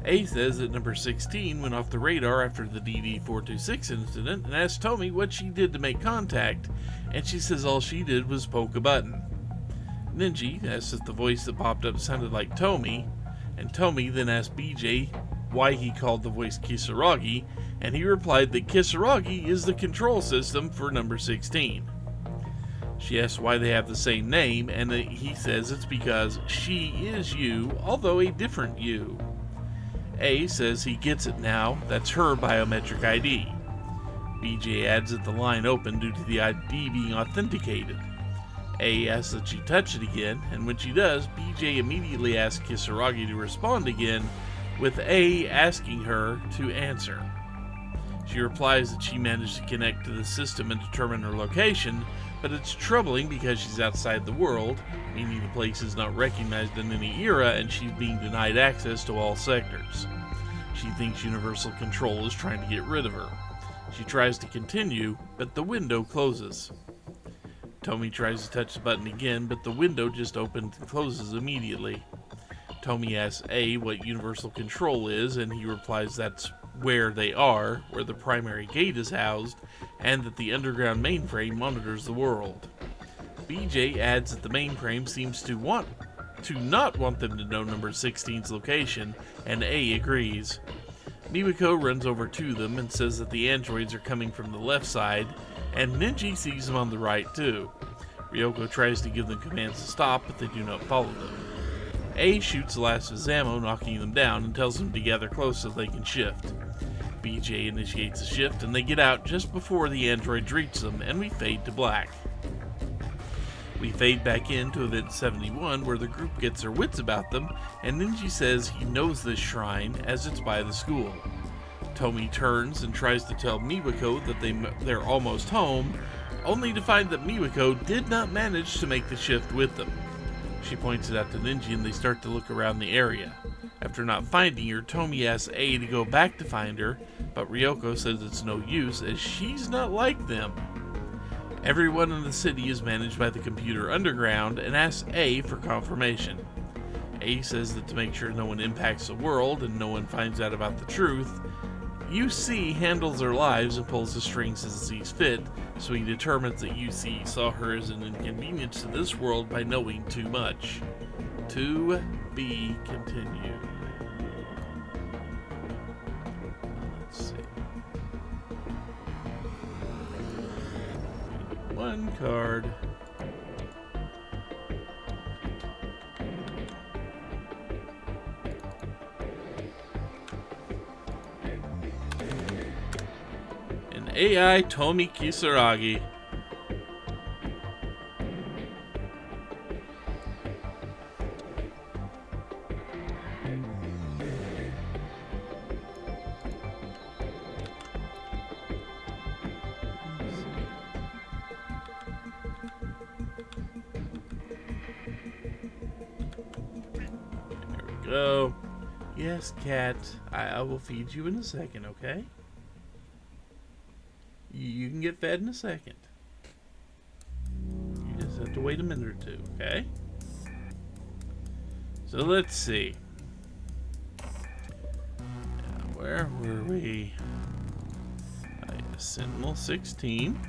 A says that number 16 went off the radar after the DD-426 incident and asks Tomi what she did to make contact, and she says all she did was poke a button. Ninji asks if the voice that popped up sounded like Tomi, and Tomi then asked BJ why he called the voice Kisaragi, and he replied that Kisaragi is the control system for number 16. She asks why they have the same name, and he says it's because she is you, although a different you. A says he gets it now, that's her biometric ID. BJ adds that the line opened due to the ID being authenticated. A asks that she touch it again, and when she does, BJ immediately asks Kisaragi to respond again, with A asking her to answer. She replies that she managed to connect to the system and determine her location, but it's troubling because she's outside the world, meaning the place is not recognized in any era and she's being denied access to all sectors. She thinks Universal Control is trying to get rid of her. She tries to continue, but the window closes. Tomi tries to touch the button again, but the window just opens and closes immediately. Tomi asks A what Universal Control is, and he replies that's where they are, where the primary gate is housed, and that the underground mainframe monitors the world. BJ adds that the mainframe seems to not want them to know number 16's location, and A agrees. Miwako runs over to them and says that the androids are coming from the left side, and Ninji sees them on the right too. Ryoko tries to give them commands to stop, but they do not follow them. A shoots the last of his ammo, knocking them down, and tells them to gather close so they can shift. BJ initiates a shift, and they get out just before the androids reach them, and we fade to black. We fade back into Event 71, where the group gets their wits about them, and Ninji says he knows this shrine, as it's by the school. Tomi turns and tries to tell Miwako that they're almost home, only to find that Miwako did not manage to make the shift with them. She points it out to Ninji and they start to look around the area. After not finding her, Tomi asks A to go back to find her, but Ryoko says it's no use as she's not like them. Everyone in the city is managed by the computer underground and asks A for confirmation. A says that to make sure no one impacts the world and no one finds out about the truth, UC handles their lives and pulls the strings as it sees fit, so he determines that UC saw her as an inconvenience to this world by knowing too much. To be continued. Let's see. One card. AI Tomi Kisaragi. There we go. Yes, cat. I will feed you in a second, okay? You can get fed in a second. You just have to wait a minute or two, okay? So let's see. Now, where were we? Sentinel 16.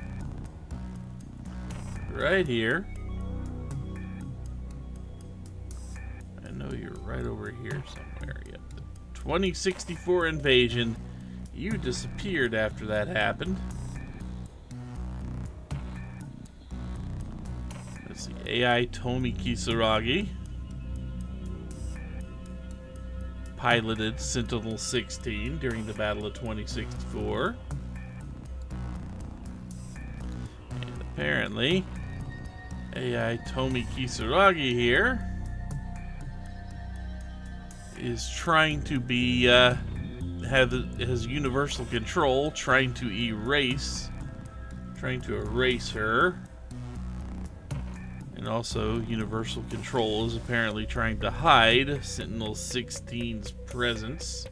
Right here. I know you're right over here somewhere. Yep. The 2064 invasion. You disappeared after that happened. AI Tomi Kisaragi piloted Sentinel 16 during the Battle of 2064. And apparently, AI Tomi Kisaragi here is trying to be, has universal control, trying to erase her. And also, Universal Control is apparently trying to hide Sentinel 16's presence.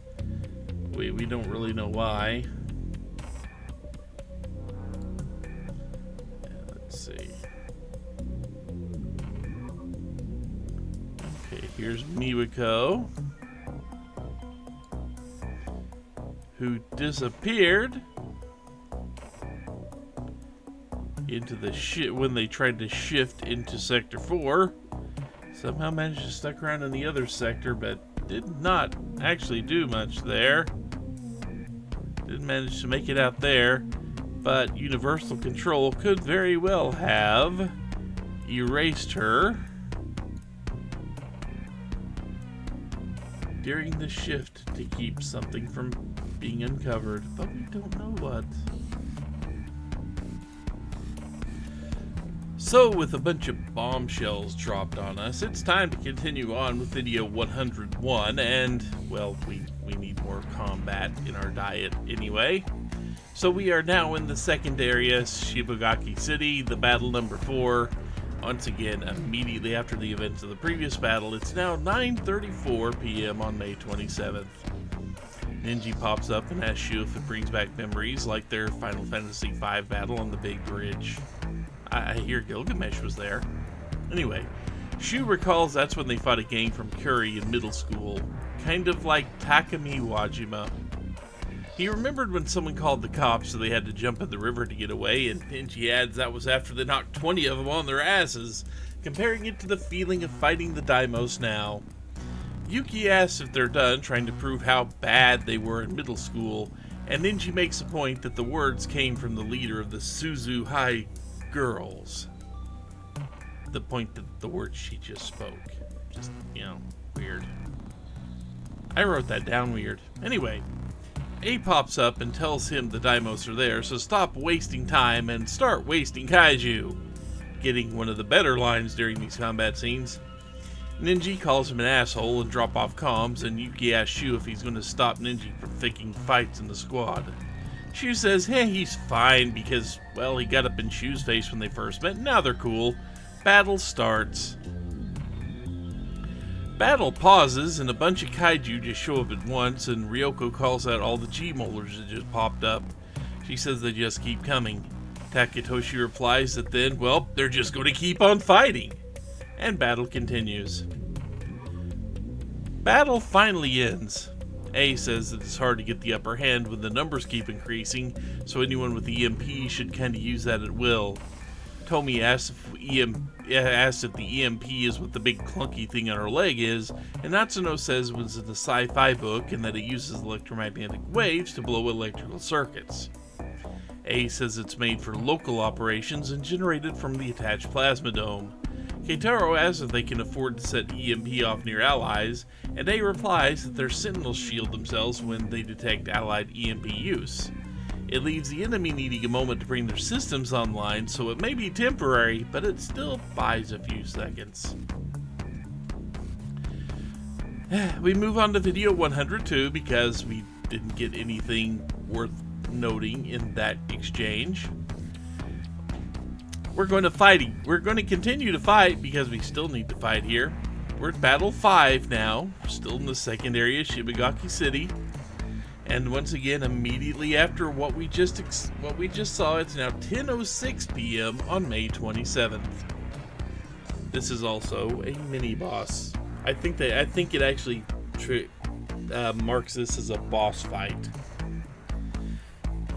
We don't really know why. Let's see. Okay, here's Miwako, who disappeared into the when they tried to shift into Sector 4. Somehow managed to stuck around in the other sector, but did not actually do much there. Didn't manage to make it out there, but Universal Control could very well have erased her during the shift to keep something from being uncovered, but we don't know what. So, with a bunch of bombshells dropped on us, it's time to continue on with video 101, and, well, we need more combat in our diet anyway. So we are now in the second area, Shibagaki City, the battle number 4. Once again, immediately after the events of the previous battle, it's now 9:34 p.m. on May 27th. Ninji pops up and asks Shu if it brings back memories like their Final Fantasy V battle on the big bridge. I hear Gilgamesh was there. Anyway, Shu recalls that's when they fought a gang from Kuri in middle school, kind of like Takami Wajima. He remembered when someone called the cops so they had to jump in the river to get away, and Ninji adds that was after they knocked 20 of them on their asses, comparing it to the feeling of fighting the Daimos now. Yuki asks if they're done trying to prove how bad they were in middle school, and Ninji makes the point that the words came from the leader of the Suzu High Girls. The point that the words she just spoke. Just, weird. I wrote that down weird. Anyway, A pops up and tells him the Daimos are there, so stop wasting time and start wasting kaiju. Getting one of the better lines during these combat scenes. Ninji calls him an asshole and drop off comms, and Yuki asks Shu if he's going to stop Ninji from faking fights in the squad. Shu says, hey, he's fine because, well, he got up in Shu's face when they first met. Now they're cool. Battle starts. Battle pauses and a bunch of kaiju just show up at once, and Ryoko calls out all the G-molars that just popped up. She says they just keep coming. Takatoshi replies that then, well, they're just going to keep on fighting. And battle continues. Battle finally ends. A says that it's hard to get the upper hand when the numbers keep increasing, so anyone with EMP should kinda use that at will. Tomi asks if the EMP is what the big clunky thing on her leg is, and Natsuno says it was in the sci-fi book and that it uses electromagnetic waves to blow electrical circuits. A says it's made for local operations and generated from the attached plasma dome. Keitaro asks if they can afford to set EMP off near allies, and A replies that their Sentinels shield themselves when they detect allied EMP use. It leaves the enemy needing a moment to bring their systems online, so it may be temporary, but it still buys a few seconds. We move on to video 102 because we didn't get anything worth noting in that exchange. We're going to continue to fight because we still need to fight here. We're at Battle 5 now, still in the second area, Shibagaki City. And once again, immediately after what we just saw, it's now 10:06 p.m. on May 27th. This is also a mini boss. I think it actually marks this as a boss fight.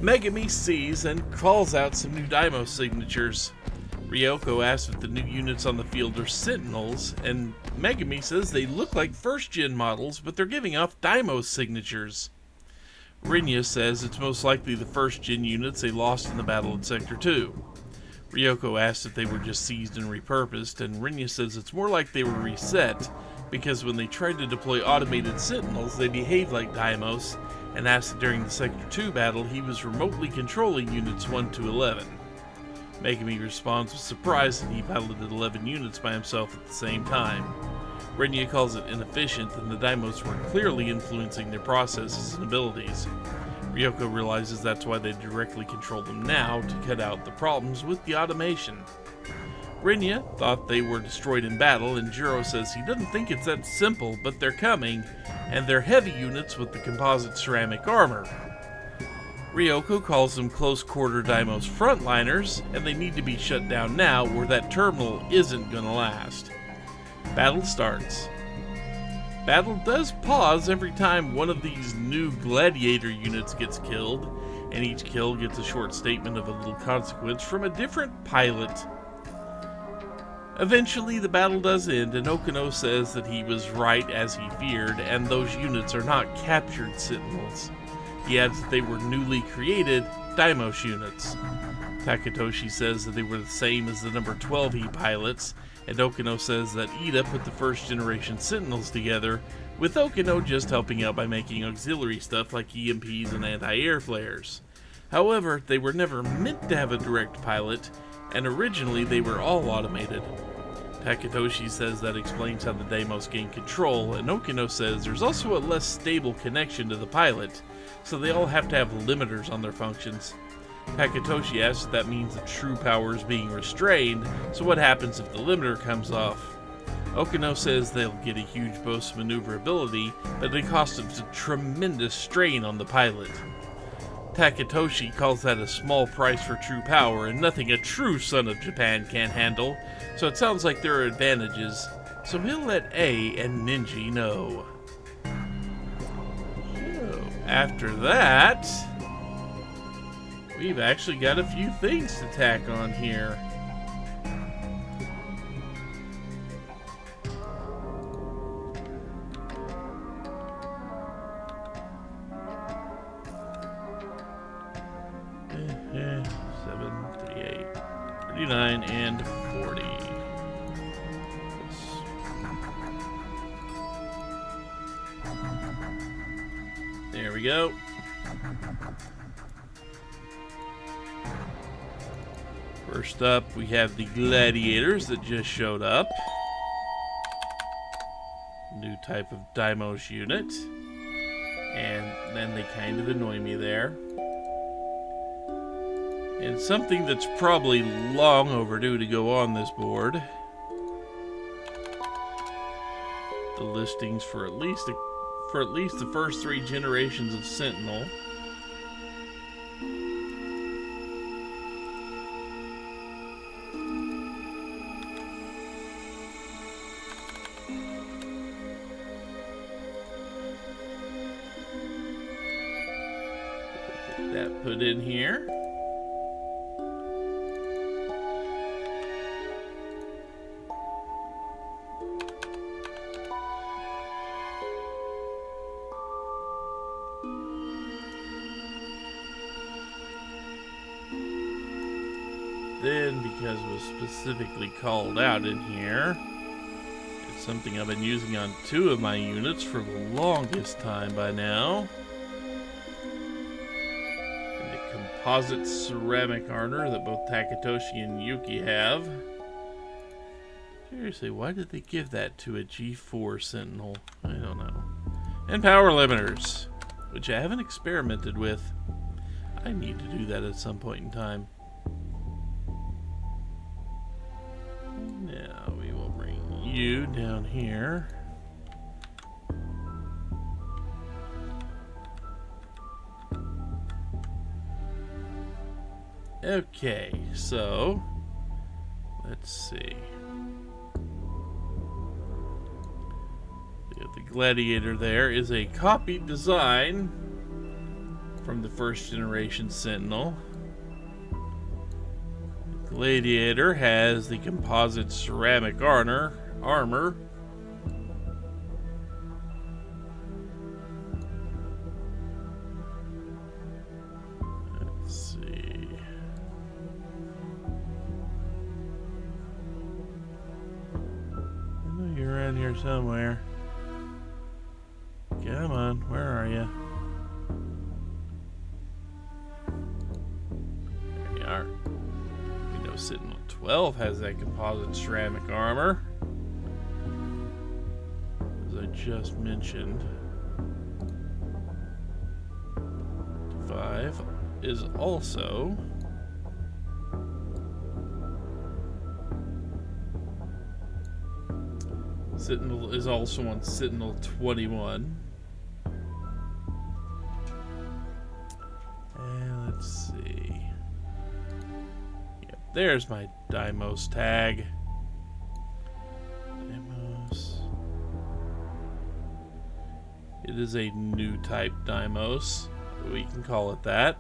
Megami sees and calls out some new Daimos signatures. Ryoko asks if the new units on the field are Sentinels, and Megami says they look like first-gen models, but they're giving off Daimos signatures. Rinya says it's most likely the first-gen units they lost in the battle in Sector 2. Ryoko asks if they were just seized and repurposed, and Rinya says it's more like they were reset, because when they tried to deploy automated Sentinels, they behaved like Daimos, and asked that during the Sector 2 battle he was remotely controlling Units 1 to 11. Megami responds with surprise that he piloted 11 units by himself at the same time. Rinya calls it inefficient, and the Daimos were clearly influencing their processes and abilities. Ryoko realizes that's why they directly control them now, to cut out the problems with the automation. Rinya thought they were destroyed in battle, and Jiro says he doesn't think it's that simple, but they're coming, and they're heavy units with the composite ceramic armor. Ryoko calls them close-quarter Daimos frontliners, and they need to be shut down now, or that terminal isn't gonna last. Battle starts. Battle does pause every time one of these new gladiator units gets killed, and each kill gets a short statement of a little consequence from a different pilot. Eventually, the battle does end, and Okino says that he was right as he feared, and those units are not captured Sentinels. He adds that they were newly created Deimos units. Takatoshi says that they were the same as the number 12E pilots, and Okino says that Ida put the first generation Sentinels together, with Okino just helping out by making auxiliary stuff like EMPs and anti-air flares. However, they were never meant to have a direct pilot, and originally they were all automated. Takatoshi says that explains how the Deimos gain control, and Okino says there's also a less stable connection to the pilot, so they all have to have limiters on their functions. Takatoshi asks if that means the true power is being restrained, so what happens if the limiter comes off? Okino says they'll get a huge boost of maneuverability, but it costs a tremendous strain on the pilot. Takatoshi calls that a small price for true power and nothing a true son of Japan can handle, so it sounds like there are advantages, so he'll let A and Ninji know. So, after that, we've actually got a few things to tack on here. Yeah, 7, 38, 39, and 40. There we go. First up, we have the gladiators that just showed up. New type of Deimos unit. And then they kind of annoy me there. And something that's probably long overdue to go on this board. The listings for at least the first 3 generations of Sentinel. Get that put in here. Then, because it was specifically called out in here, it's something I've been using on 2 of my units for the longest time by now. And the composite ceramic armor that both Takatoshi and Yuki have. Seriously, why did they give that to a G4 Sentinel? I don't know. And power limiters, which I haven't experimented with. I need to do that at some point in time. Now we will bring you down here. Okay, so let's see. The gladiator there is a copied design from the first generation Sentinel. Gladiator has the composite ceramic armor. Let's see. I know you're around here somewhere. Come on, where are you? There you are. Sentinel 12 has that composite ceramic armor, as I just mentioned. 5 is also Sentinel is also on Sentinel 21. And let's see. There's my Deimos tag. Deimos. It is a new type Deimos. We can call it that.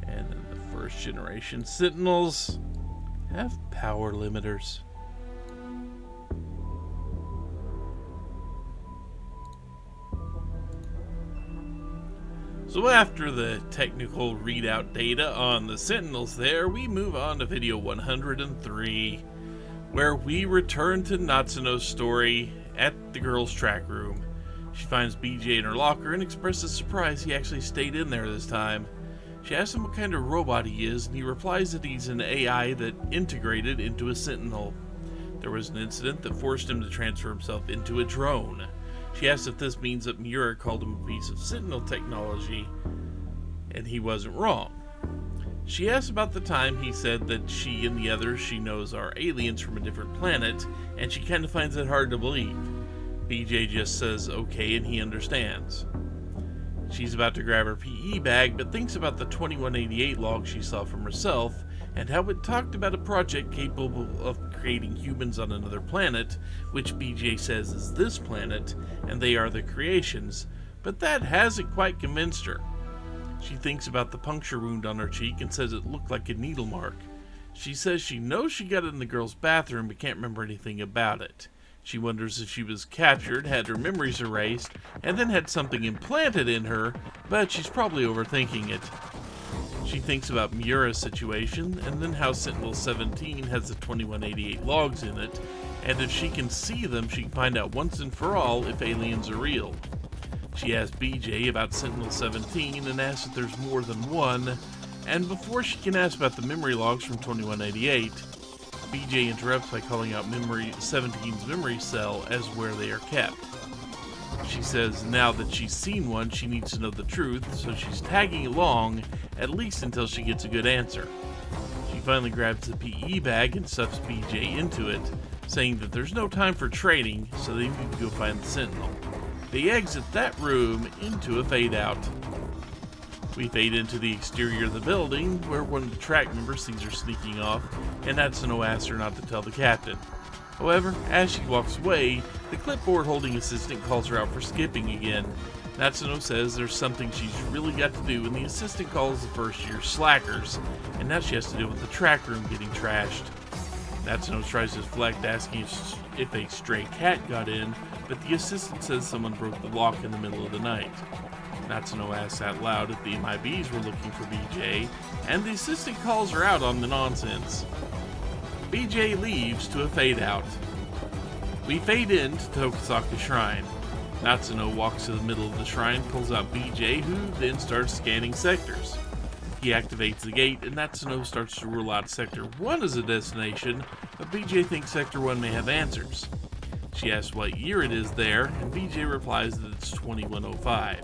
And then the first generation Sentinels have power limiters. So after the technical readout data on the Sentinels there, we move on to video 103, where we return to Natsuno's story at the girls' track room. She finds BJ in her locker and expresses surprise he actually stayed in there this time. She asks him what kind of robot he is, and he replies that he's an AI that integrated into a Sentinel. There was an incident that forced him to transfer himself into a drone. She asks if this means that Miura called him a piece of Sentinel technology, and he wasn't wrong. She asks about the time he said that she and the others she knows are aliens from a different planet, and she kind of finds it hard to believe. BJ just says okay and he understands. She's about to grab her PE bag, but thinks about the 2188 log she saw from herself, and how it talked about a project capable of creating humans on another planet, which BJ says is this planet, and they are the creations, but that hasn't quite convinced her. She thinks about the puncture wound on her cheek and says it looked like a needle mark. She says she knows she got it in the girls' bathroom but can't remember anything about it. She wonders if she was captured, had her memories erased, and then had something implanted in her, but she's probably overthinking it. She thinks about Miura's situation, and then how Sentinel 17 has the 2188 logs in it, and if she can see them, she can find out once and for all if aliens are real. She asks BJ about Sentinel 17 and asks if there's more than one, and before she can ask about the memory logs from 2188, BJ interrupts by calling out 17's memory cell as where they are kept. She says now that she's seen one, she needs to know the truth, so she's tagging along, at least until she gets a good answer. She finally grabs the PE bag and stuffs BJ into it, saying that there's no time for trading, so they need to go find the Sentinel. They exit that room into a fade out. We fade into the exterior of the building, where one of the track members sees her sneaking off, and Natsuno asks her not to tell the captain. However, as she walks away, the clipboard-holding assistant calls her out for skipping again. Natsuno says there's something she's really got to do, and the assistant calls the first-year slackers, and now she has to deal with the track room getting trashed. Natsuno tries to deflect, asking if a stray cat got in, but the assistant says someone broke the lock in the middle of the night. Natsuno asks out loud if the MIBs were looking for BJ, and the assistant calls her out on the nonsense. BJ leaves to a fade out. We fade into Tokusaka Shrine. Natsuno walks to the middle of the shrine, pulls out BJ, who then starts scanning sectors. He activates the gate, and Natsuno starts to rule out Sector 1 as a destination, but BJ thinks Sector 1 may have answers. She asks what year it is there, and BJ replies that it's 2105.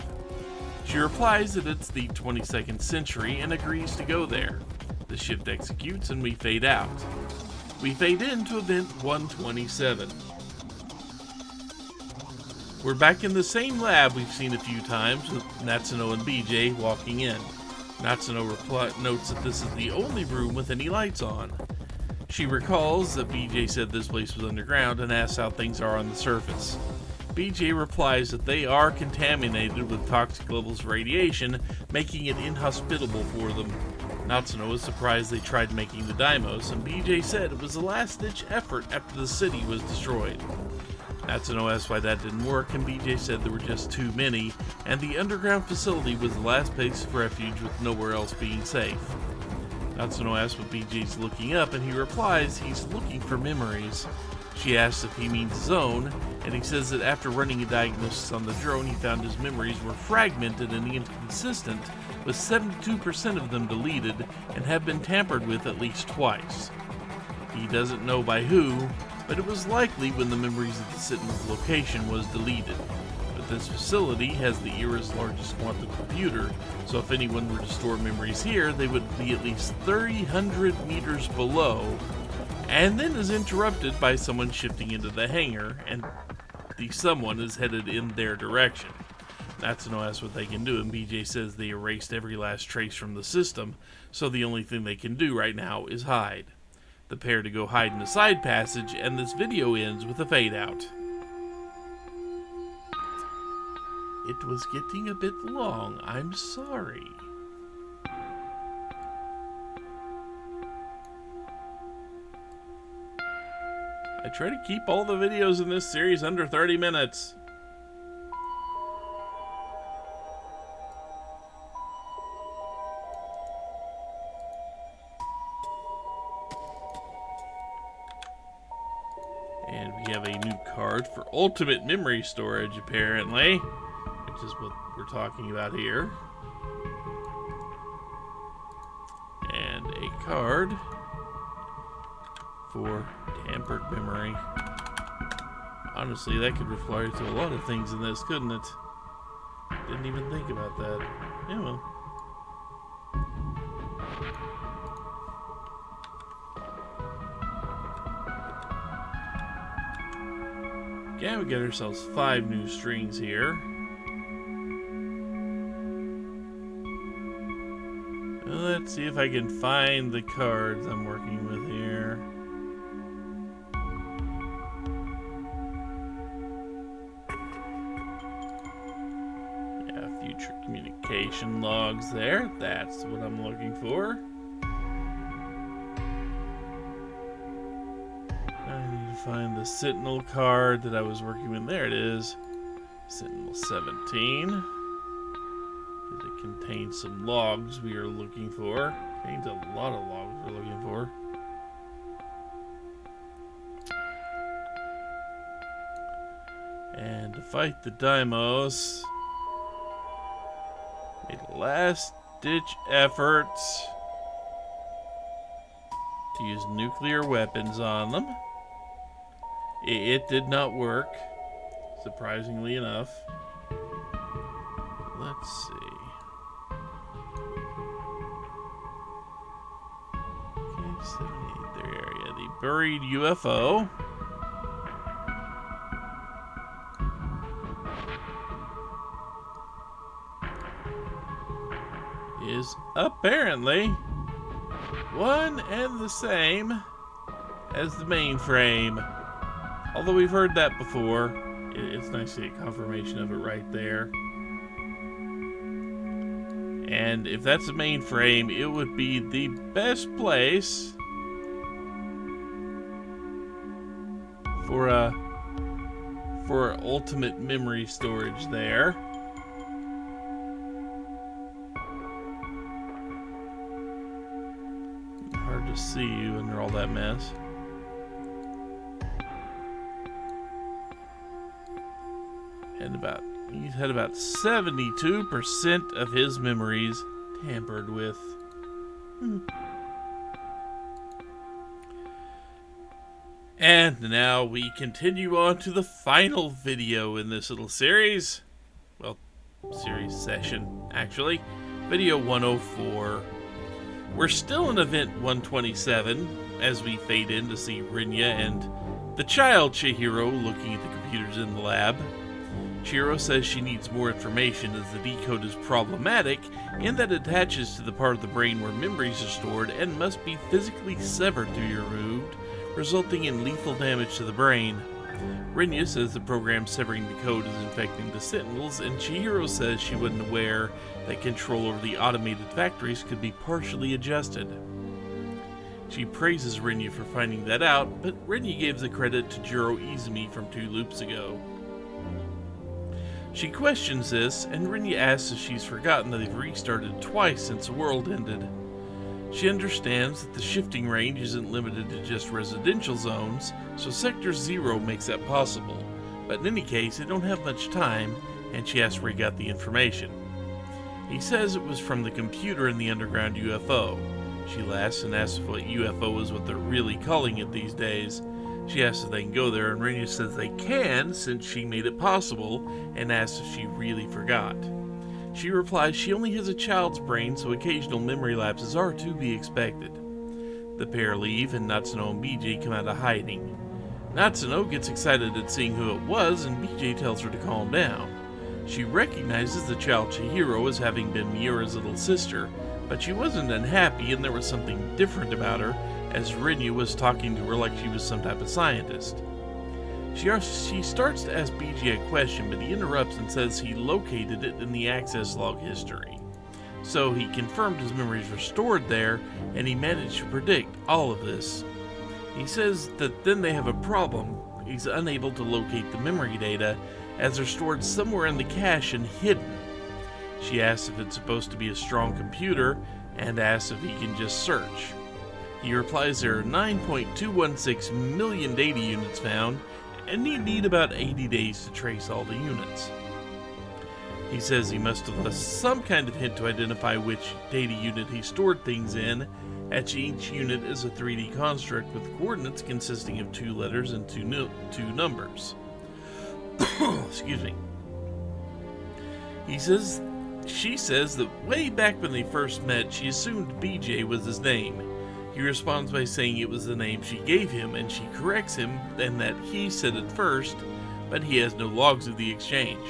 She replies that it's the 22nd century and agrees to go there. The shift executes and we fade out. We fade into event 127. We're back in the same lab we've seen a few times, with Natsuno and BJ walking in. Natsuno notes that this is the only room with any lights on. She recalls that BJ said this place was underground and asks how things are on the surface. BJ replies that they are contaminated with toxic levels of radiation, making it inhospitable for them. Natsuno is surprised they tried making the Daimos, and BJ said it was a last-ditch effort after the city was destroyed. Natsuno asked why that didn't work, and BJ said there were just too many, and the underground facility was the last place of refuge with nowhere else being safe. Natsuno asks what BJ's looking up, and he replies he's looking for memories. She asks if he means his own, and he says that after running a diagnosis on the drone, he found his memories were fragmented and inconsistent, with 72% of them deleted and have been tampered with at least twice. He doesn't know by who, but it was likely when the memories of the Sentinel's location was deleted. But this facility has the era's largest quantum computer, so if anyone were to store memories here, they would be at least 300 meters below, and then is interrupted by someone shifting into the hangar, and the someone is headed in their direction. Natsuno asks what they can do, and BJ says they erased every last trace from the system, so the only thing they can do right now is hide. The pair to go hide in a side passage, and this video ends with a fade out. It was getting a bit long, I'm sorry. I try to keep all the videos in this series under 30 minutes. we have a new card for ultimate memory storage, apparently, which is what we're talking about here. And a card for tampered memory. Honestly, that could refer to a lot of things in this, couldn't it? Didn't even think about that. Yeah, well. Yeah, we got ourselves 5 new strings here. Let's see if I can find the cards I'm working with here. Yeah, future communication logs there. That's what I'm looking for. I need to find the Sentinel card that I was working with. There it is. Sentinel 17. It contains some logs we are looking for. It contains a lot of logs we're looking for. And to fight the Deimos, made a last-ditch effort to use nuclear weapons on them. It did not work, surprisingly enough. Let's see. Okay, 78 their area. The buried UFO. Is apparently one and the same as the mainframe. Although we've heard that before, it's nice to get confirmation of it right there. And if that's the mainframe, it would be the best place for ultimate memory storage there. Hard to see you under all that mess. And he's had about 72% of his memories tampered with. And now we continue on to the final video in this little series. Well, series session, actually. Video 104. We're still in event 127 as we fade in to see Rinya and the child Chihiro looking at the computers in the lab. Chihiro says she needs more information as the decode is problematic in that it attaches to the part of the brain where memories are stored and must be physically severed to be removed, resulting in lethal damage to the brain. Rinya says the program severing the code is infecting the Sentinels, and Chihiro says she wasn't aware that control over the automated factories could be partially adjusted. She praises Rinya for finding that out, but Rinya gives the credit to Jiro Izumi from 2 loops ago. She questions this, and Rinya asks if she's forgotten that they've restarted twice since the world ended. She understands that the shifting range isn't limited to just residential zones, so Sector 0 makes that possible. But in any case, they don't have much time, and she asks where he got the information. He says it was from the computer in the underground UFO. She laughs and asks what UFO is what they're really calling it these days. She asks if they can go there, and Rinya says they can since she made it possible, and asks if she really forgot. She replies she only has a child's brain, so occasional memory lapses are to be expected. The pair leave, and Natsuno and BJ come out of hiding. Natsuno gets excited at seeing who it was, and BJ tells her to calm down. She recognizes the child Chihiro as having been Miura's little sister, but she wasn't unhappy, and there was something different about her, as Rinya was talking to her like she was some type of scientist. She starts to ask BJ a question, but he interrupts and says he located it in the access log history. So he confirmed his memories were stored there, and he managed to predict all of this. He says that then they have a problem. He's unable to locate the memory data, as they're stored somewhere in the cache and hidden. She asks if it's supposed to be a strong computer, and asks if he can just search. He replies there are 9.216 million data units found, and need about 80 days to trace all the units. He says he must have left some kind of hint to identify which data unit he stored things in, as each unit is a 3D construct with coordinates consisting of 2 letters and two numbers. Excuse me. She says that way back when they first met, she assumed BJ was his name. He responds by saying it was the name she gave him, and she corrects him and that he said it first, but he has no logs of the exchange.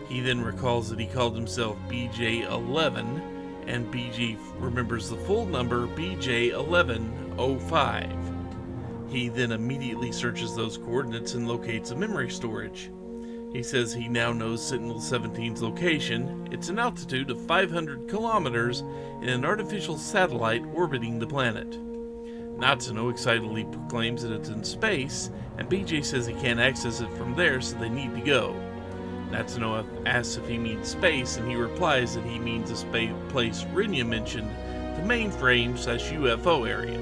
He then recalls that he called himself BJ11, and BJ remembers the full number BJ1105. He then immediately searches those coordinates and locates a memory storage. He says he now knows Sentinel 17's location. It's an altitude of 500 kilometers in an artificial satellite orbiting the planet. Natsuno excitedly proclaims that it's in space, and BJ says he can't access it from there, so they need to go. Natsuno asks if he means space, and he replies that he means a place Rinya mentioned, the mainframe/UFO area.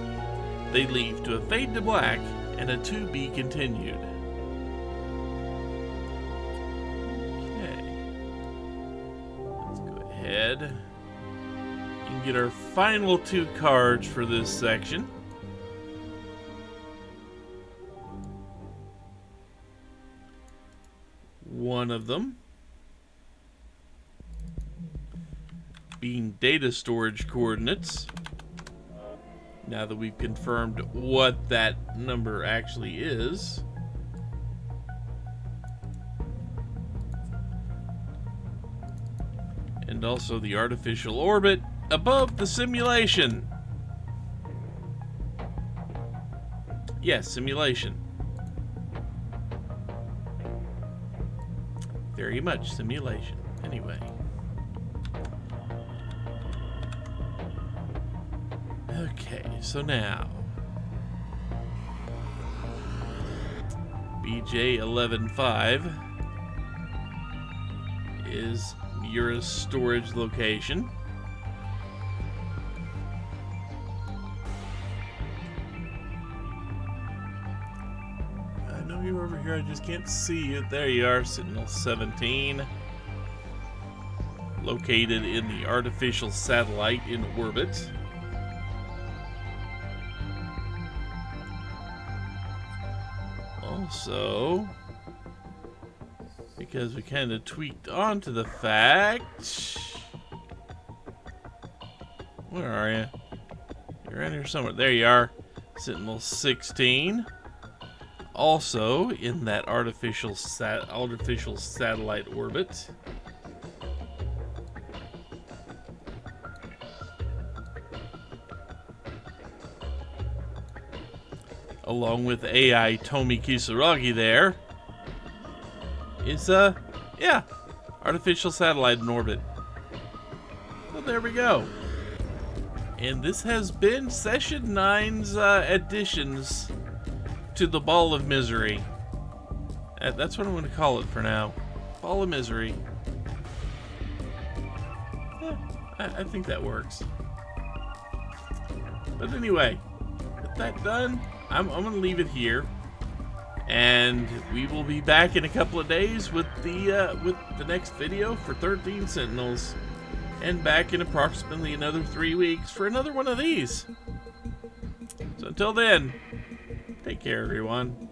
They leave to a fade to black and a to be continued. Okay. Let's go ahead and get our final 2 cards for this section. One of them being data storage coordinates. Now that we've confirmed what that number actually is. And also the artificial orbit above the simulation. Yes, simulation. Very much simulation. Anyway. Okay, so now BJ11.5 is Mira's storage location. I know you're over here, I just can't see you. There you are, Sentinel 17. Located in the artificial satellite in orbit. Also, because we kind of tweaked onto the fact... Where are you? You're around here somewhere. There you are. Sentinel 16. Also in that artificial satellite orbit. Along with AI Tomi Kisaragi there, is yeah, artificial satellite in orbit. So there we go. And this has been Session 9's additions to the Ball of Misery. That's what I'm going to call it for now. Ball of Misery. Yeah, I think that works. But anyway, with that done, I'm going to leave it here, and we will be back in a couple of days with the next video for 13 Sentinels, and back in approximately another 3 weeks for another one of these. So until then, take care, everyone.